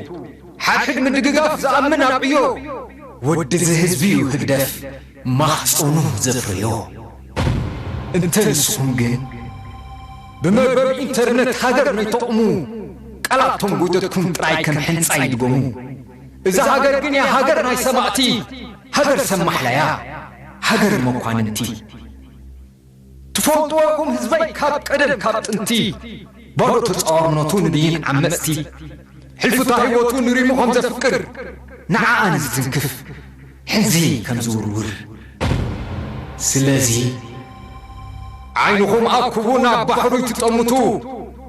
M: حد من دقاف زأمن عبيو ود زهزبيو هدف مخصونو زفريو انت نسخون بمبب انترنت هاجر نيطقمو قلاتهم قدتكم ترايكم حنس عيدقمو إذا هاجر قنيا هاجر ناي سمعتي هاجر سمح ليا هاجر موقاننتي تفوضوكم هزبي كاب قدم كاب انتي بارو تتصارناتون دين عمستي حلفو تاهيوتون نريموهم زفكر نعا أنا زتنكف حنزي كمزورور سلازي عينهم أكبونا بحرو تتأمتو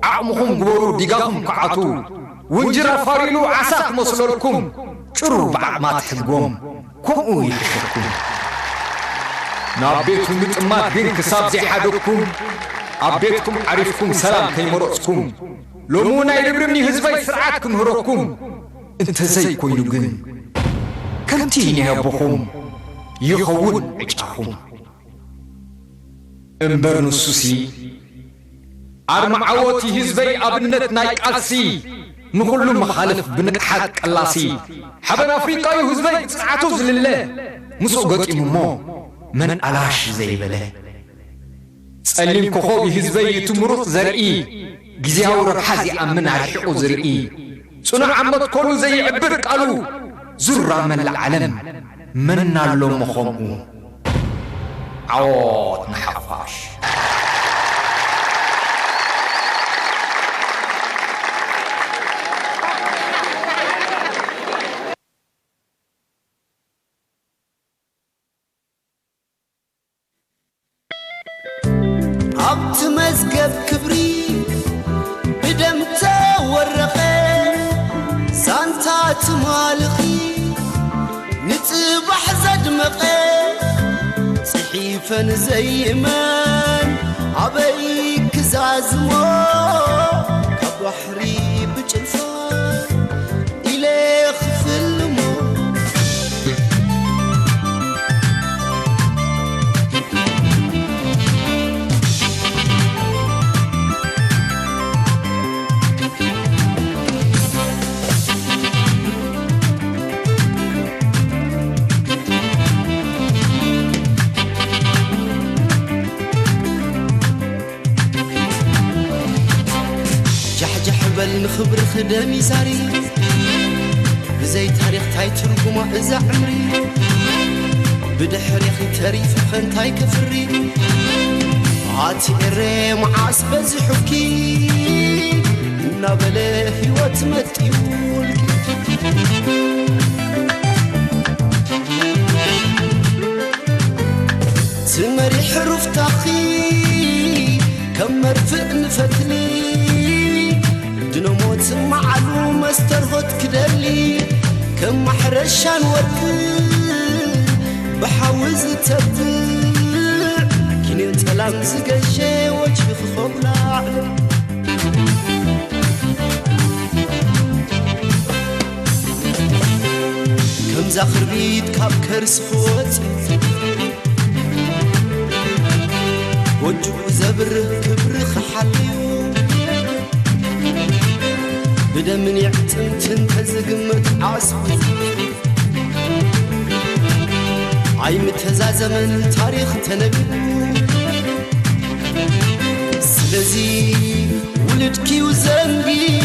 M: عمهم قبورو ديقاهم كعاتو ونجر فاريلو عساك مصلولكم شرو بعمات حقوم كمو يحشركم نابيتكم متأمات بين كساب زي حدوكم أبيتكم عرفكم سلام كي مرقسكم لومونا يلبرمني هزبي سرعاتكم هروكم انت زي كويلو جن كنتيني يا بخوم يخون عجاهم انبر نسوسي أرمعوتي هزبي أبنت نايك ألسي نقول مخالف بنكحات قلاسي حبنا أفريقيا هزبي تسعتوز لله مسوقت إممو من ألاش زي بله سألين كخوبي هزبي تمرط زرئي جزياو رحازي أمن عشقو زرئي صنع عمد كلو زي عبرك قالو زرع من العالم من نالو مخمو عوض نحفاش
A: عبت مزقب كبري بدمت ورقي سانتات مالقي نتبح زدمقي صحيفا زي من عبيك زازمو كبحري بجلفان إلي خفلمو نخبر خدامي ساري بزي تاريخ تاي ترقما إذا عمري بدحريخ تاريخ خنتاي كفري عاتي إري معاس بزحكي نابله هيوت متيولكي تمري حروف تاخي كم مرفق نفتلي دنموت معلو مسترهت كدلي كم محرشان ورك بحاوز تبع كني تلام زقشي وجه خبلا كم زاخر بيت كاب كرس خوت وجه زبر كبر خحليو بدمن يعتم تنتزقمت عصب عاي متزازمن تاريخ تنبي سلزي ولدكي وزنبي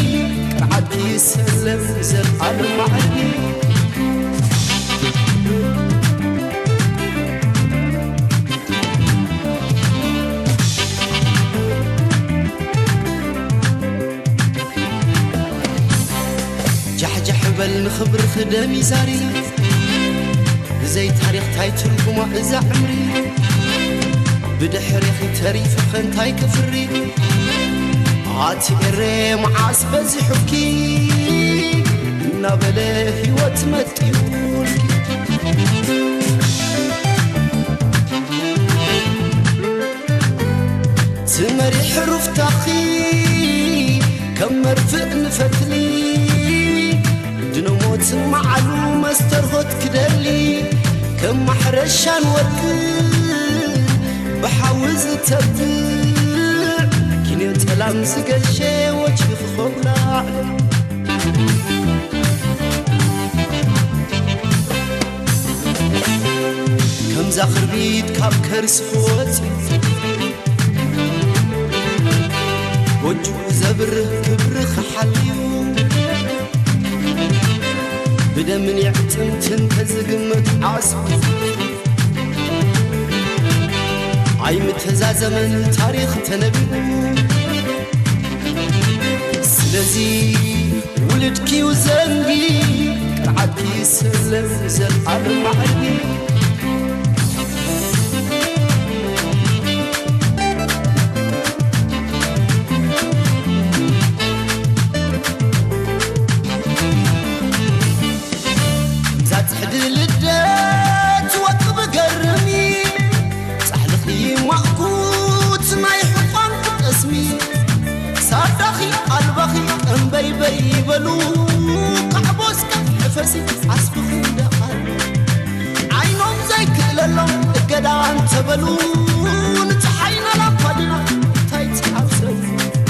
A: قعدي سلم زرقان معي بل نخبر خدامي ساري زي تاريخ تاي ترقما إذا عمري بدحريخي تاريخ خنتاي كفري عاتي إري معاس بزحكي نابله هيوت متيولكي تمري حروف تاخي كم مرفق نفتلي دنموت معلو مسترهت كدلي كم محرشان ورك بحاوز تبع كني تلام زقشي وجه خبلا كم زاخر بيت كاب كرس خوتي وجه زبر كبر خحليو بدمن يعتم تنتزقمت عصب عاي متزازمن تاريخ تنبي سلزي ولدكي وزنبي قعدي سلم زرقان معي بيبلو قعبوس كفسي عصفخ دخل عينهم زي كللهم قدان تبلو نتحينا لقدنا تايت عصف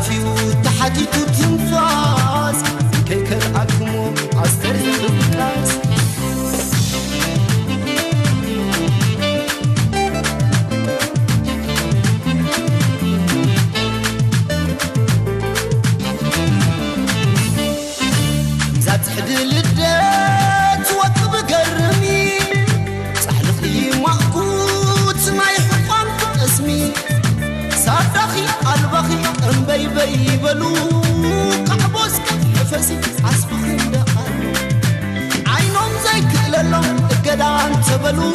A: فيو تحديد تنفاس كيكل أكمو أستريح الكاس زاد حدل الدات وطب قرمي صحلقي مأكوت ما يحفظ اسمي صدخي البخي انبي بلو قعبوس نفسي عصبخي دقال عينهم زي كللهم قدان تبلو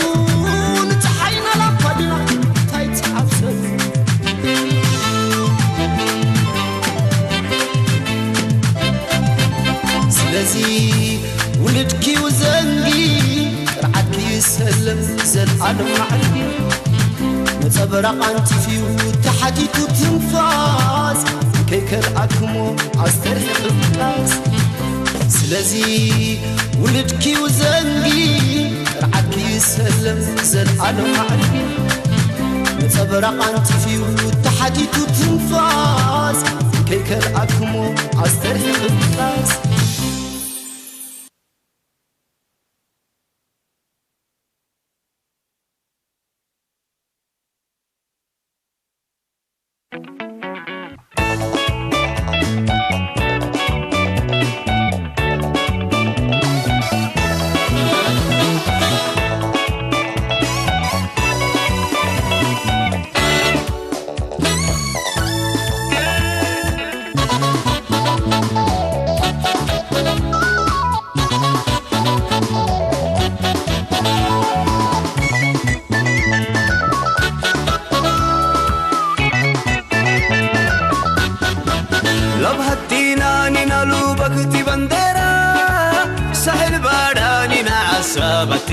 A: نتحينا لقدنا تايت عفسد سلازي ولدكي وزنقي رعدكي يسلم زل عالم معرقي نتبرق انت فيو تحديد تنفاس كيكر أكمو أستريح الكاس سلازي ولدكي وزنقي رعدكي يسلم زل عالم معرقي نتبرق انت فيو تحديد تنفاس كيكر أكمو أستريح الكاس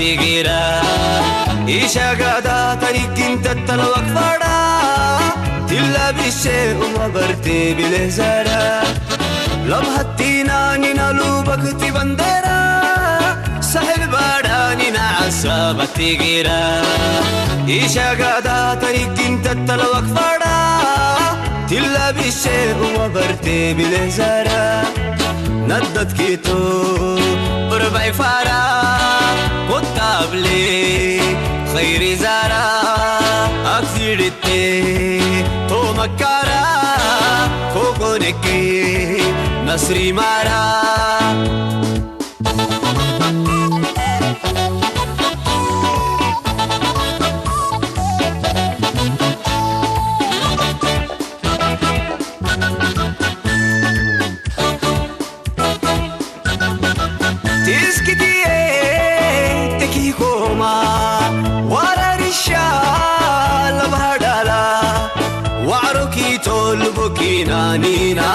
A: تيجيرا إيشا قادا تريكين تتلوك فادا تلا بالشيء ومبرتي بالهزارة لم هتينا ننالو بكتي بندرا سهل بادا ننا عصابة تيجيرا إيشا قادا تريكين تتلوك فادا تلا بالشيء ومبرتي بالهزارة ندت كيتو بربعي فارا قطاب لي خير زارا أكثرتي تو مكارا كوكونكي نصري مارا نينا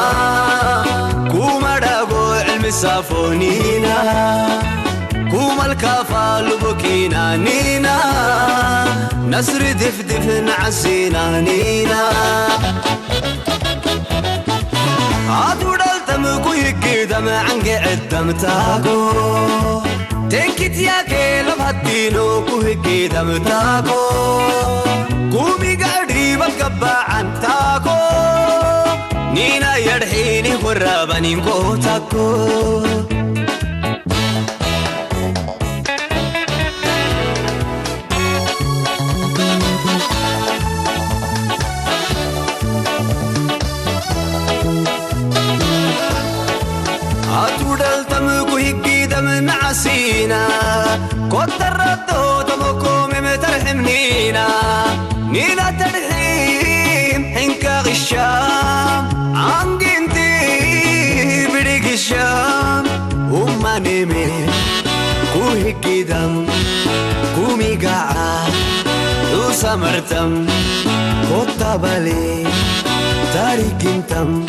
A: كوما داغو علم سافونينا كوما الكافا لبكينا نينا نسر دفدف نعسينا نينا عادو دالتم كويكي دم عنق عدم تاغو تنكت يا كيلم هدينو كويكي دم تاغو كومي قادري بالقبا عن تاغو نينا يرحيني قراباني مكوتاكو أتودل تمكو هيكي دم نعسينا كتر ردو تمكو ممترحمنينا نينا ترحيم حنكا غشام عندي انتي بريق الشام وما نمي كوهي قدام كومي قاعد وسمرتم وطبالي تاريك انتم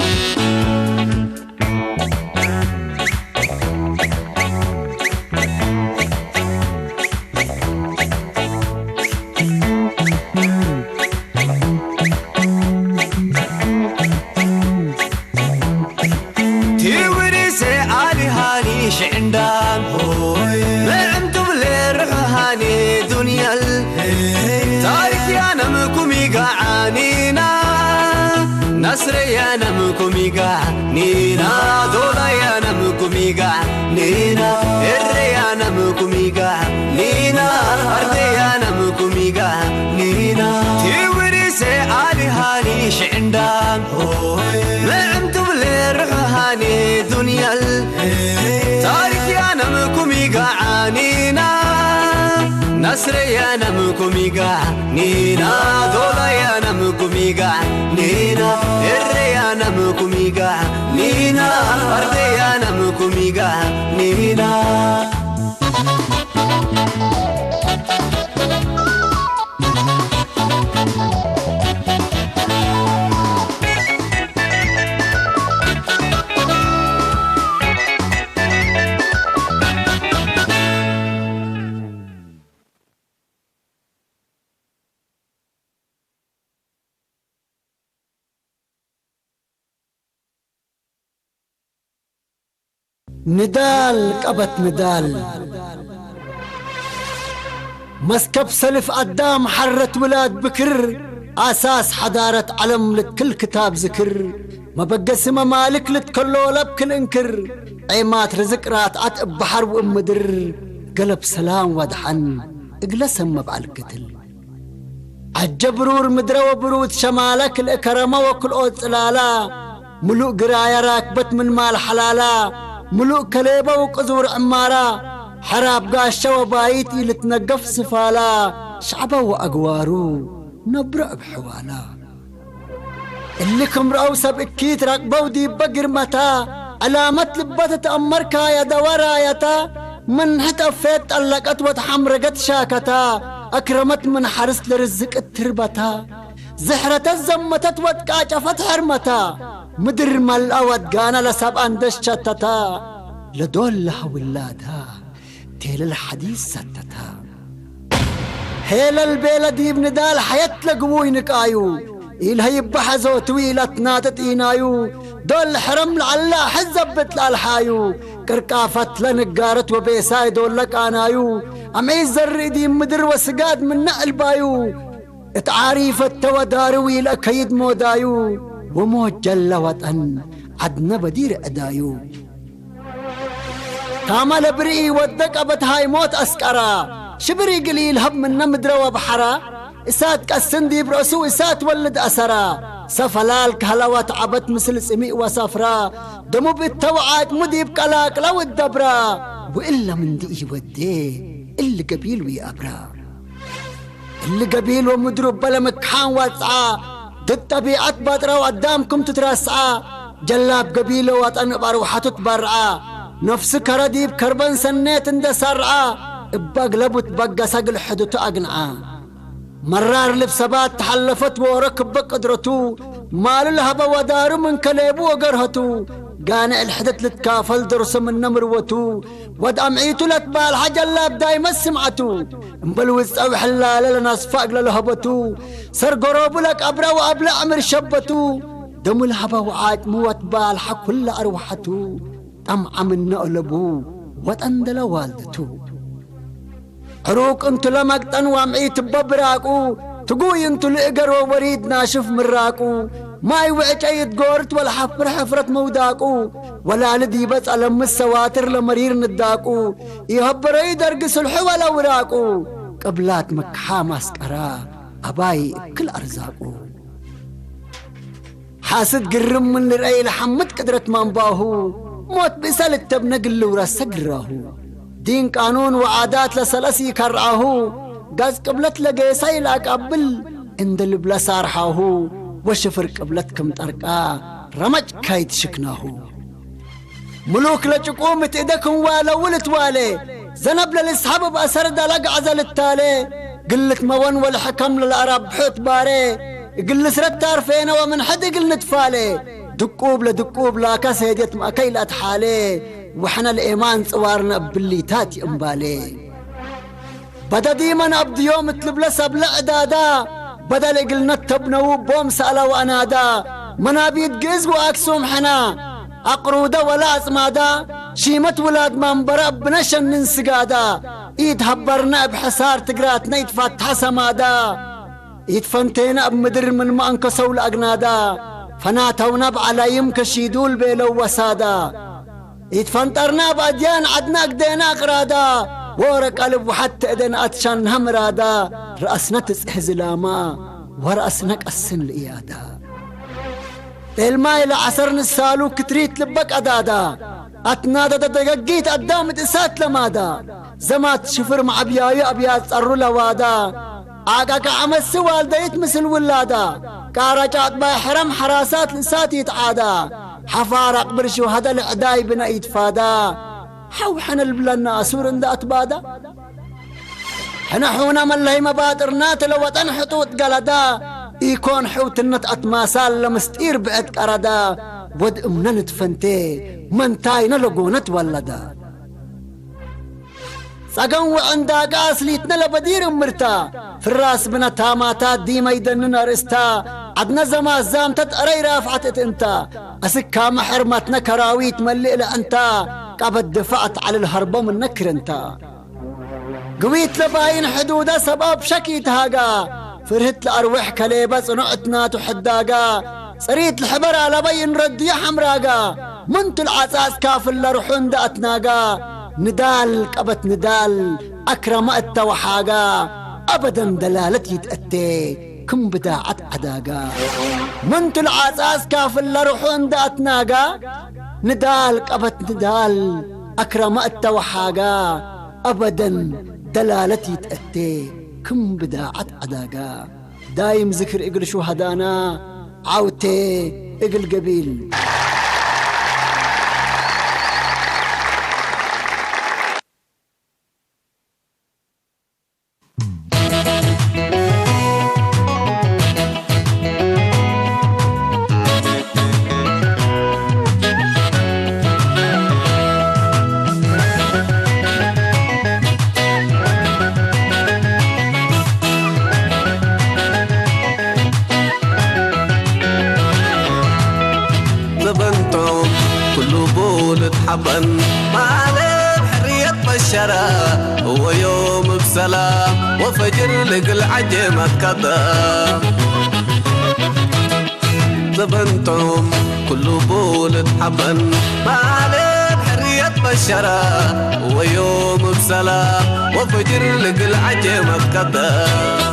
A: عندان ما انتم لرهاني دنيا تارك يا نمكم يقعانينا نسري أنا مكوميقا نينا دولاي أنا مكوميقا نينا إري أنا مكوميقا نينا أرضي أنا مكوميقا نينا تيوري سعالي هاني شعندان نعمتو بالروح هاني دنيا تاريخي أنا مكوميقا نينا نسري أنا مكوميقا نينا دولاي أنا مكوميقا نينا إري أنا مكوميقا نينا أرضي أنا مكوميقا نينا
C: ندال قبت ندال مسكب سلف قدام حرت ولاد بكر أساس حضارة علم لكل كتاب ذكر ما بقى سما مالك لتكلو لبكل انكر عيمات رزق رات عتب بحر ومدر قلب سلام ودحن اقلسم مبعل القتل عجبرور مدرو برود شمالك الإكرمة وكل أوت لالا ملوء قرايا راكبت من مال حلالا ملوء كليبة وقزور عمارة حراب قاشة وبايت لتنقف سفالا شعبه وأقوارو نبرأ بحوالا اللي كم رأو سبكيت راكبه وديب بقر متى علامة لبتة تأمركا يا دورايتا من حتى فيت ألقت وتحمرقت شاكتا أكرمت من حرس لرزق التربتا زحرة الزمتت وتكاشفت حرمتا مدر ملأوت قانا لسب أندش شتتا لدول لها ولادها تيل الحديث ستتا هيل البيلة دي بندال حياة لقوينك آيو إلها يبحزو طويلة ناتت إينايو دول حرم لعلا حزبت لالحايو كركافت لنقارت وبيساي دول لك آنايو أميز الرئدي مدر وسقاد من نقل بايو اتعاريف التوداروي لأكيد مودايو وموت جل وطن عدنا بدير أدايو كامل برئي ودك أبت هاي موت أسكرا شبري قليل هب من نمدر وبحرا إسات كالسندي برأسو إسات ولد أسرا سفلال كهلوات عبت مثل سميء وصفرا دمو بالتوعات مديب كلاك لو الدبرا وإلا من دي وديه اللي قبيل ويأبرا اللي قبيل ومدرب بلا مكحان واتعا ضد طبيعة بطرة وقدامكم تترسعا جلاب قبيله وطن بروحته تبرعا نفسك رديب كربن سنيت اند سرعا بقلبت بقى سقل حدوت أقنعا مرار لبسبات تحلفت وركب بقدرتو مال الهبة ودارو من كليبو وقرهتو قانع الحدث لتكافل درس من نمروتو ودعمعيتو لتبال حجلاب دايما سمعتو مبلوز او حلال لناس فاق للهبتو سر قروب لك ابرا وابلع عمر شبتو دم الهبة وعاد موت بال حق كل اروحتو طمع من نقلبو وتندل والدتو عروق انتو لمقطن وامعيت ببراقو تقوي انتو لإقر ووريد ناشف مراقو ما يوعج ايد قورت ولا حفر حفرت موداقو ولا لدي بس ألم السواتر لمرير نداقو يهبر يدرقس الحوى وراقو قبلات مكحا ماسكرا أباي كل أرزاقو حاسد قرم من الرأي لحمد قدرت منباهو موت بسال التبنقل ورسق راهو دين قانون وعادات لسلسي كرعاهو قاز قبلت لقيساي لاك قبل اندل بلا سارحاهو وشفر قبلتكم طرقا رمج كايت شكناهو ملوك لجقومت ايدكم والا ولت والي زنب للسحب بأسر دلق عزل التالي قلت مون والحكم للعرب حوت باري قل سرد تارفينا ومن حد قل نتفالي دقوب لدقوب لا كسيدت مأكيل أتحالي وحنا الإيمان صوارنا بالليتات ينبالي بدا ديما أبدي يوم تلبلس بلا عدادا بدل قلنا تبنو بوم سألا وأنادا منابيد قز وأكسوم حنا أقرودا ولا أسمادا شيمة ولاد منبرا بنشن من سقادا يتهبرنا بحسار تقراتنا يتفتح سمادا يتفنتينا بمدر من ما انكسوا الأقنادا
N: فناتونا بعلايم كشيدول بيلو وسادا يتفنطرنا بأديان عدنا قدينا قرادا ورق قلب وحتى إذن أتشان همرادا رأسنا تسح زلاما ورأسنا قسن الإيادا الماء لعصر نسالو كتريت لبك أدادا أتنادا دقيت قدام تسات لمادا زمات شفر مع أبياي أبيات صرو لوادا آقاك عمل سوال دايت مثل ولادا كاراجات باي حرم حراسات لسات يتعادا حفارق برشو هذا العداي بنا يتفادا حوحن البلنا أسور اند أتبادا حنا حونا من لهي مبادرنات لو تنحطوت قلدا يكون حوت النت أتماسال لمستير بعد كردا ود امنا نتفنتي من تاينا لقونت ولدا ساقن وعندا قاس ليتنا لبدير مرتا في الراس بنا تاماتات دي ميدننا رستا عدنا زما زام تتقري رافعت انتا اسكا محرمتنا كراويت ملئ لانتا قبل دفعت على الهربة من نكر انتا قويت لباين حدودا سباب شكيت هاقا فرهت لأروح كليبة صنعتنا تحداقا صريت الحبر على بين رد يا حمراقا منت العساس كافل لرحون دأتناقا ندال قبت ندال أكرم التوحاقا أبدا دلالت يتأتي كم بداعت عداقا منت العساس كافل لرحون دأتناقا ندال قبت ندال أكرم التوحاقا أبدا دلالت يتأتي كم بداعت عداقا دايم ذكر إقل شهدانا عوتي إقل قبيل
O: حبا ما عليه حرية بشرة هو يوم بسلام وفجر لق العجمة كذا زبنتم كل بولد حبا ما عليه حرية بشرة هو يوم بسلام وفجر لق العجمة كذا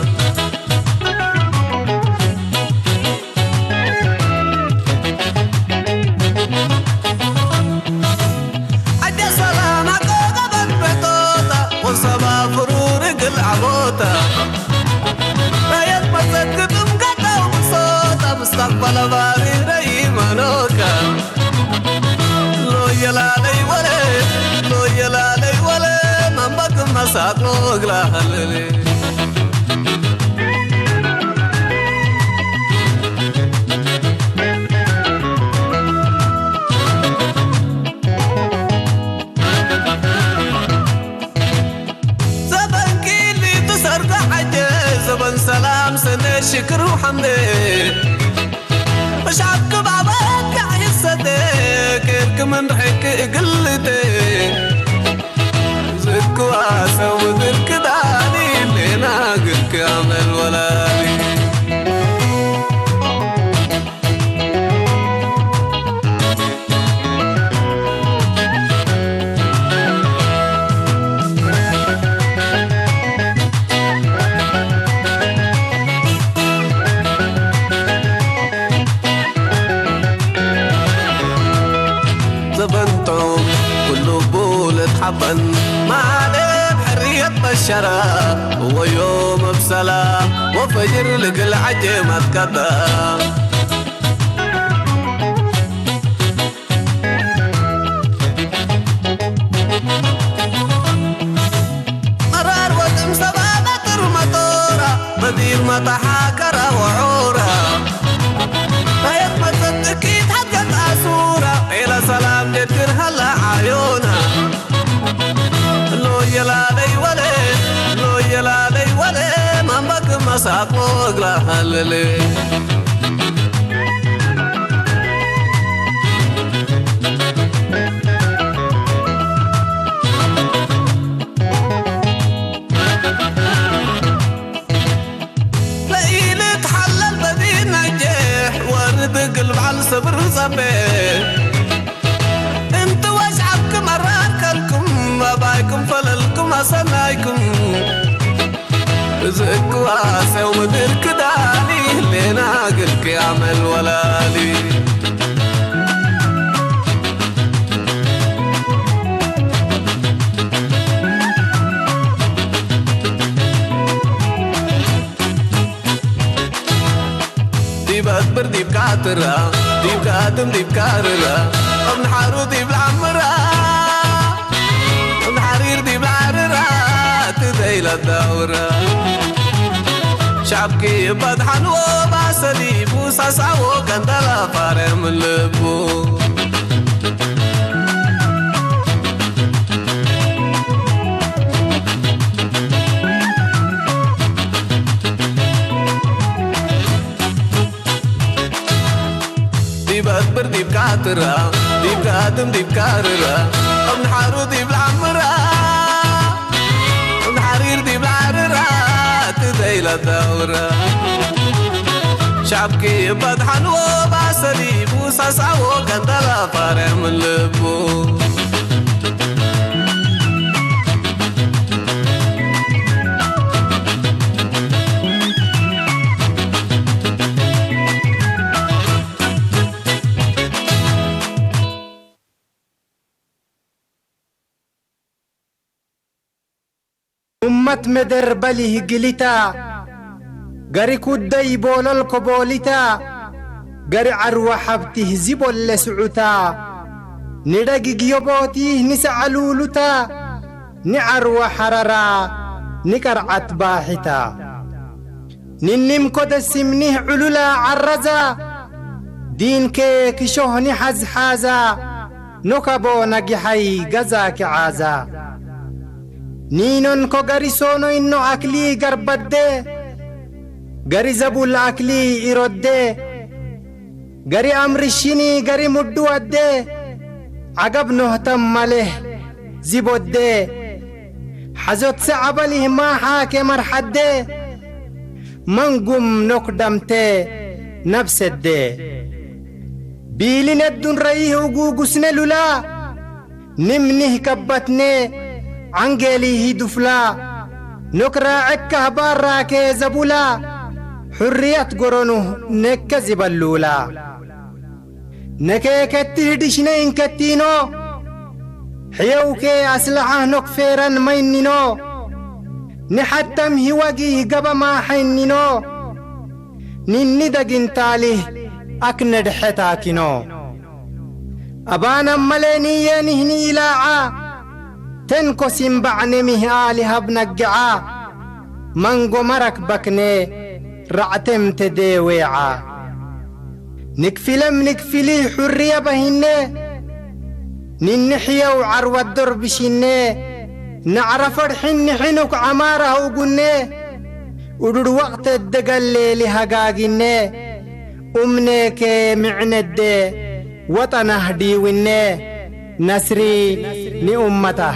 O: مستقبل باري ري منوكا لو يلالي ولا من بك مساق نوغلا هللي زبن كيلي تسرق حجي زبن سلام سنة شكر وحمدي مش عقب عباك عيصدك كيرك من رحك قلتك زك واسا وذلك داني اللي ناقلك عمل ولاني حبا ما عليه بحرية بشرة هو يوم بسلام وفجر لق العجمة كذا قرار وتم سبابة المطورة بديل متحاكرة وعورة هيك ما تصدقي تحقق أسورة إلى سلام جدر هلا عيونها لو يلالي ولا ما بك مساق وقلا هللي ليلة حل البدين نجيح ورد قلب عمل ولالي ديب أكبر ديب كاترة ديب كاتم ديب كاررة ابن حارو ديب العمرة ابن حرير ديب العررة تديل الدورة شعبكي بدحن وباسديب وساسعو كندلا فارم اللبو ديب أكبر ديب كاترة ديب كاتم ديب كاررة ابن حارو ديب العمرة ابن حرير ديب العررة تديل الدورة شعبكي بدحن وباسديب وساسعو كندلا فارم اللبو
P: أمت مدر بله قلتا قري كدي بول القبولتا قري عروة حبته زبول لسعوتا ندقق يبوتيه نسعلولتا نعروة حررا نكرعت باحتا ننم كد السمنه علولا عرزا دين كيك شهن حزحازا نكبو نجحي قزاك عازا نينون كو غري سونو إنو أكلي غربده غري زبول أكلي إرده غري أمرشيني غري مدو أده عقب نهتم ماله زبوده حزوت سعبله ما حاكي مرحده منقم نقدمته نفسده بيلين الدن رأيه وقوقسنا لولا نمنه كبتنه عنقلي هدفلا نكرا عكه بارا كيزبولا حرية قرنه نكزب اللولا نكيكتي دشنين كتينو حيوكي أسلحة نكفيرا مينينو نحتم هواقي قبا ما حينينو نندق انتاليه أكند حتاكينو أبانا مليني نهني إلاعا تنكسم بعنمه آلهة بنقعا منقو مرك بكني رعتم تديويعا نكفلم نكفلي حرية بهنه ننحيا وعروة الدرب شنه نعرف الحن حنك عماره وقلنه ودر وقت الدقل لهقاقنه أمنك معند وطنه ديوينه نسري لأمته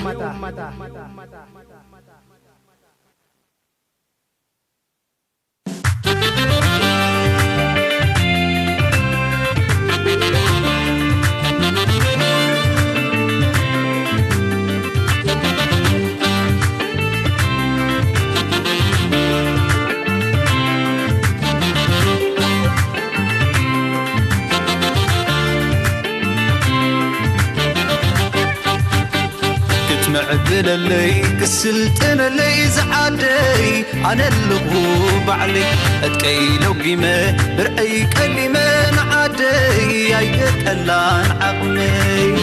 Q: معدل اللي كسلتنا اللي زعادي أنا اللغوب علي أتكي لو قيمة برأي كلمة نعادي يتقلان عقلي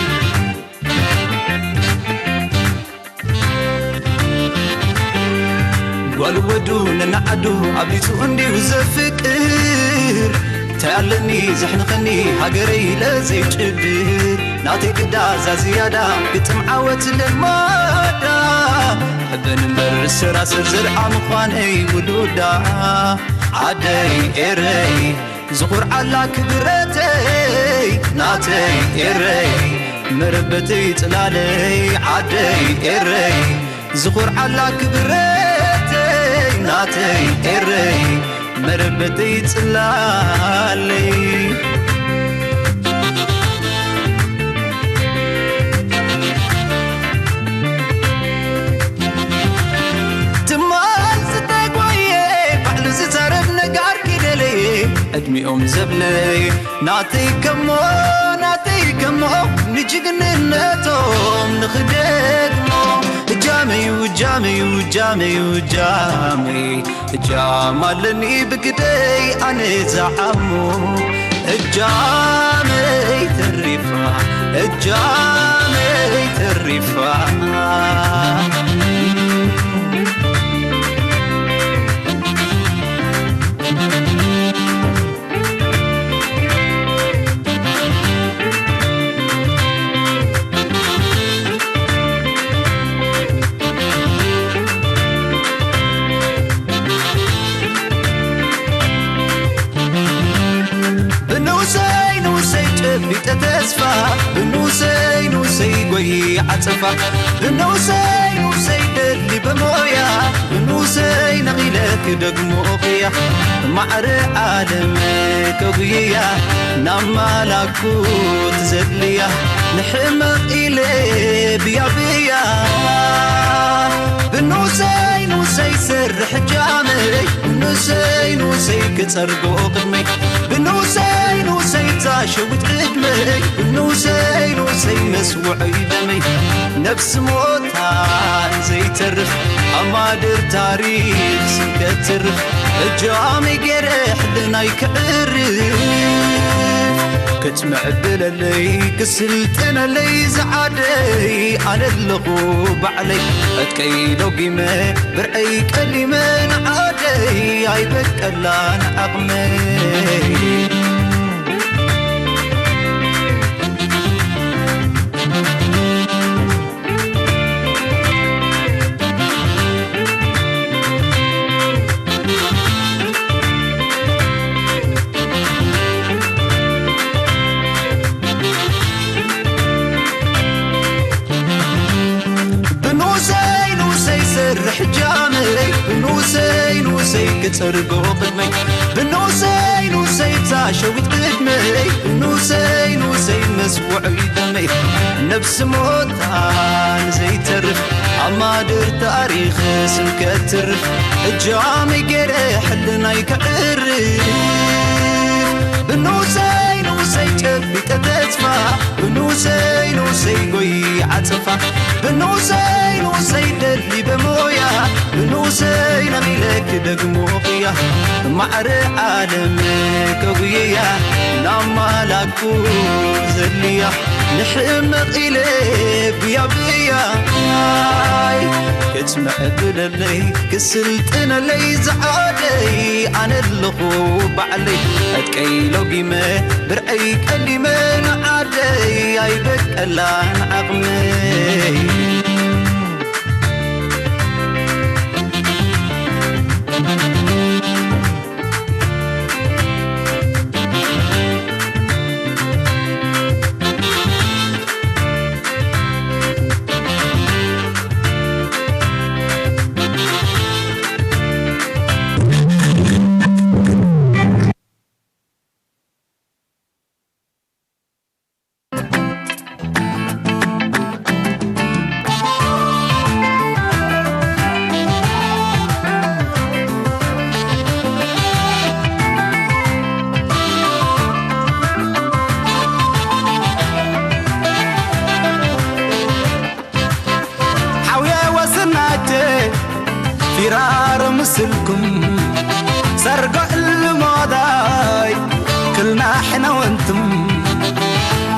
Q: قالوا ودون نعدو عبيتو عندي وزفكر تعلني زحنقني حقري لازي تقدر نعطي قدازة زيادة قتم عوت للمادة حبن مرس راس الزرع مخواني ودودا عادي إيري زغور على كبرتي نعطي إيري مربتي تلالي عادي إيري زغور على كبرتي نعطي إيري مربتي تلالي تمال ستاق ويه بعلو ستارب نقار كدلي أدمي سميهم زبلي ناتي كمو نجيقن النتوم نخدقمو جامي جامالني بقدي أنا زعمو جامي ترفع بنوسي قوي عطفة بنوسي دلي بمويا بنوسي نغيلك دقمو قيا معري عالمك قويا نما لاكو تزليا نحمق إلي بيا بنوسي سرح جامي بنوسي كترقو قدمي بنوسي تاشوت قدمي بنوسي مسوعي دمي نفس موتان زي ترف أمادر تاريخ سنكترف جامي قرح لنا يكعرف كتمعدل اللي كسلتنا اللي زعادي أنا اللغوب علي أتكيلو قيمة برأي كلمة نعادي عيبك ألا نعقمي بنوسي كترقو قدمي بنوسي تاشوت قدمي بنوسي مسوعي دمي نفس موتان زي ترف أمادر تاريخ سنكترف جامي قرح لنا يكعرف بنوسي تبي تتدفع بنوسي قوي عطفة بنوسي دلي بمويا بنوسي نغيلك دقمو قيا معري عالمك قويا نما لاكو زليا نحمق إلي بيا كتمع بللي كسلتنا لي زعادي أنا اللغوب علي أتكيلو قيمة برأي كلمة نعادي عيبك ألا نعقمي فرار مسلكم سرقوا الماضي كلنا احنا وانتم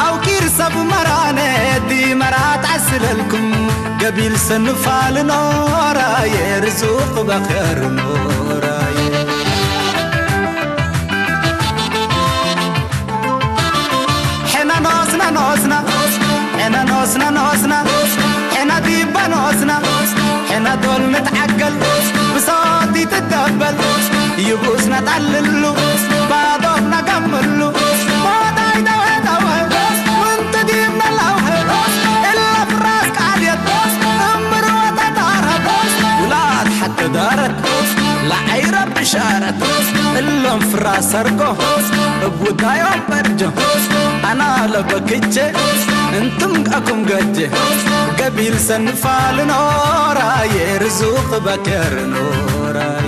Q: او كيرسب مرانة دي مرات عسللكم قبيل سنفال نورا يرزوق بخير نورا حنا نوسنا حنا ديبا نوسنا حنا دول نتعقل بصوتي تتدبل يبوسنا تعللو بعضنا كملو بعضاي دوه وانت ديبنا الأوهر إلا في الراس قاعد أمر وتتعرض ولاد حتى دارت لعيرة بشارت اللهم في الراس أرقو بودا يوم برجو أنا لبكتش انتم أكم قجة قبيل سنفال نورا يرزوق بكر نورا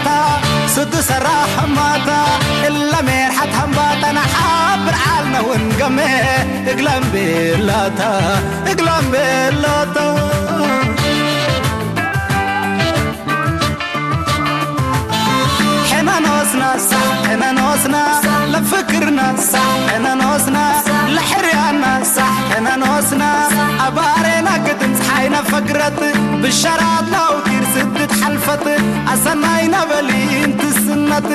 Q: ماتا سد سراح ماتا إلا مرحت همباتا نحبر عالنا ونقمي اقلم باللاتا اقلم باللاتا حنا نوسنا صح حنا نوسنا لفكرنا صح حنا نوسنا لحريانا صح حنا نوسنا أبارينا قد حينا فقرت بالشراطنا وكير سدت حلفت أسناينا بلين تسنت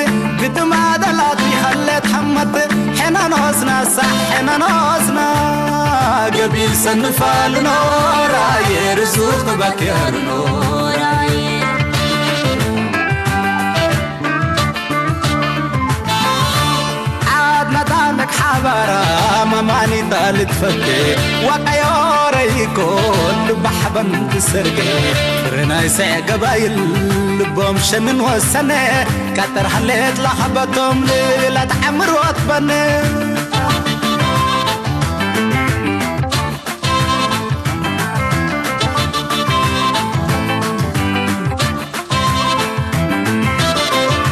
Q: قد ما دلاتي خليت حمت حنا نوسنا صح حنا نوسنا قبيل سنفال نورا يرزوق بكير نورا ندانك حبارة مماني تالت فكي وقيوري كل بحبن تسرقي فرنا يسع قبايل لبهم شنن والسنة كتر حليت لحبتهم ليلة عمر وطبني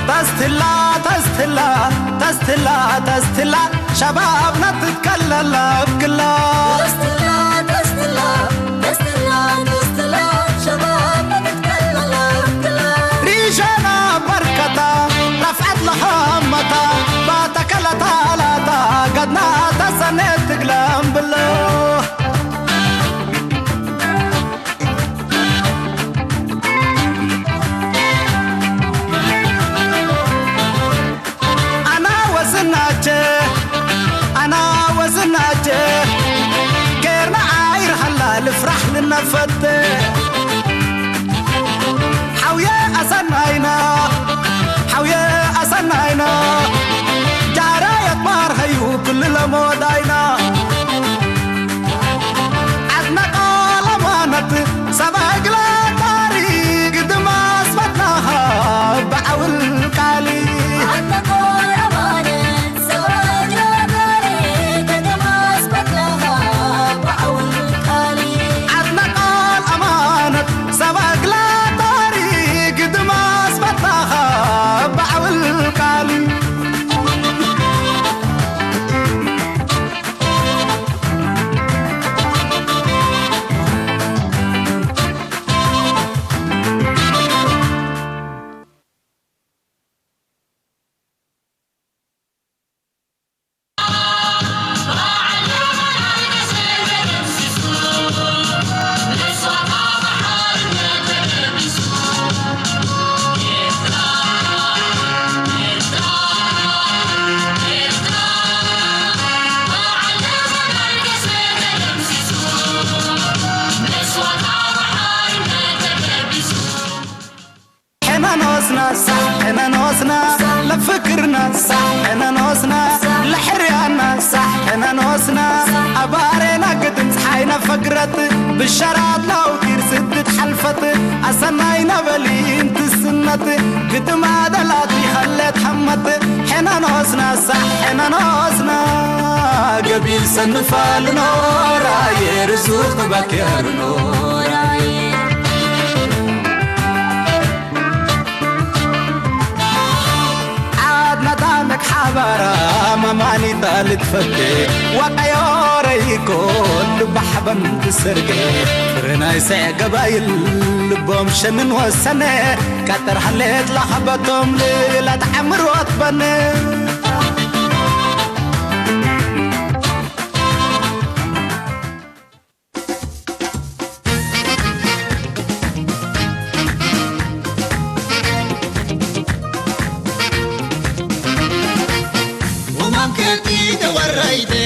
Q: تستلا تستلا تستلا شبابنا تتكلل بكلا
B: تستلا تستلا تستلا تستلا شبابنا تتكلل بكلا
Q: ريشنا بركتا رفعت لحمتا باتكلا تالاتا قدنا تسنت تقلم بالله أنا وزناجه كيرنا عاير هلا الفرح للنفط حويا أسناينا حويا أسناينا جاراية مار هيو كل الموداينا عدنا قال مانت سباق لا طريق دماس فتناها بعول قالي
B: عدنا قال أمانة سباق لا طريق دماس فتناها بعول قالي
Q: عدنا قال أمانة سباق لا طريق دماس فتناها بعول قالي حنا نوسنا لفكرنا صح حنا نوسنا لحريانا صح حنا نوسنا أبارينا قد حينا فقرت بالشراطنا وكير سدت حلفت أسناينا بلين تسنت قد ما دلاتي خليت حمت حنا نوسنا صح حنا نوسنا قبيل سنفال نورا يرزوق بكير نورا ندانك حبارة مماني تالت فكي وقيوري كل بحبن تسرقي فرنا يسع قبايل لبهم شنن والسنة كتر حليت لحبتهم ليلة عمر وطبني
B: وممكن توريد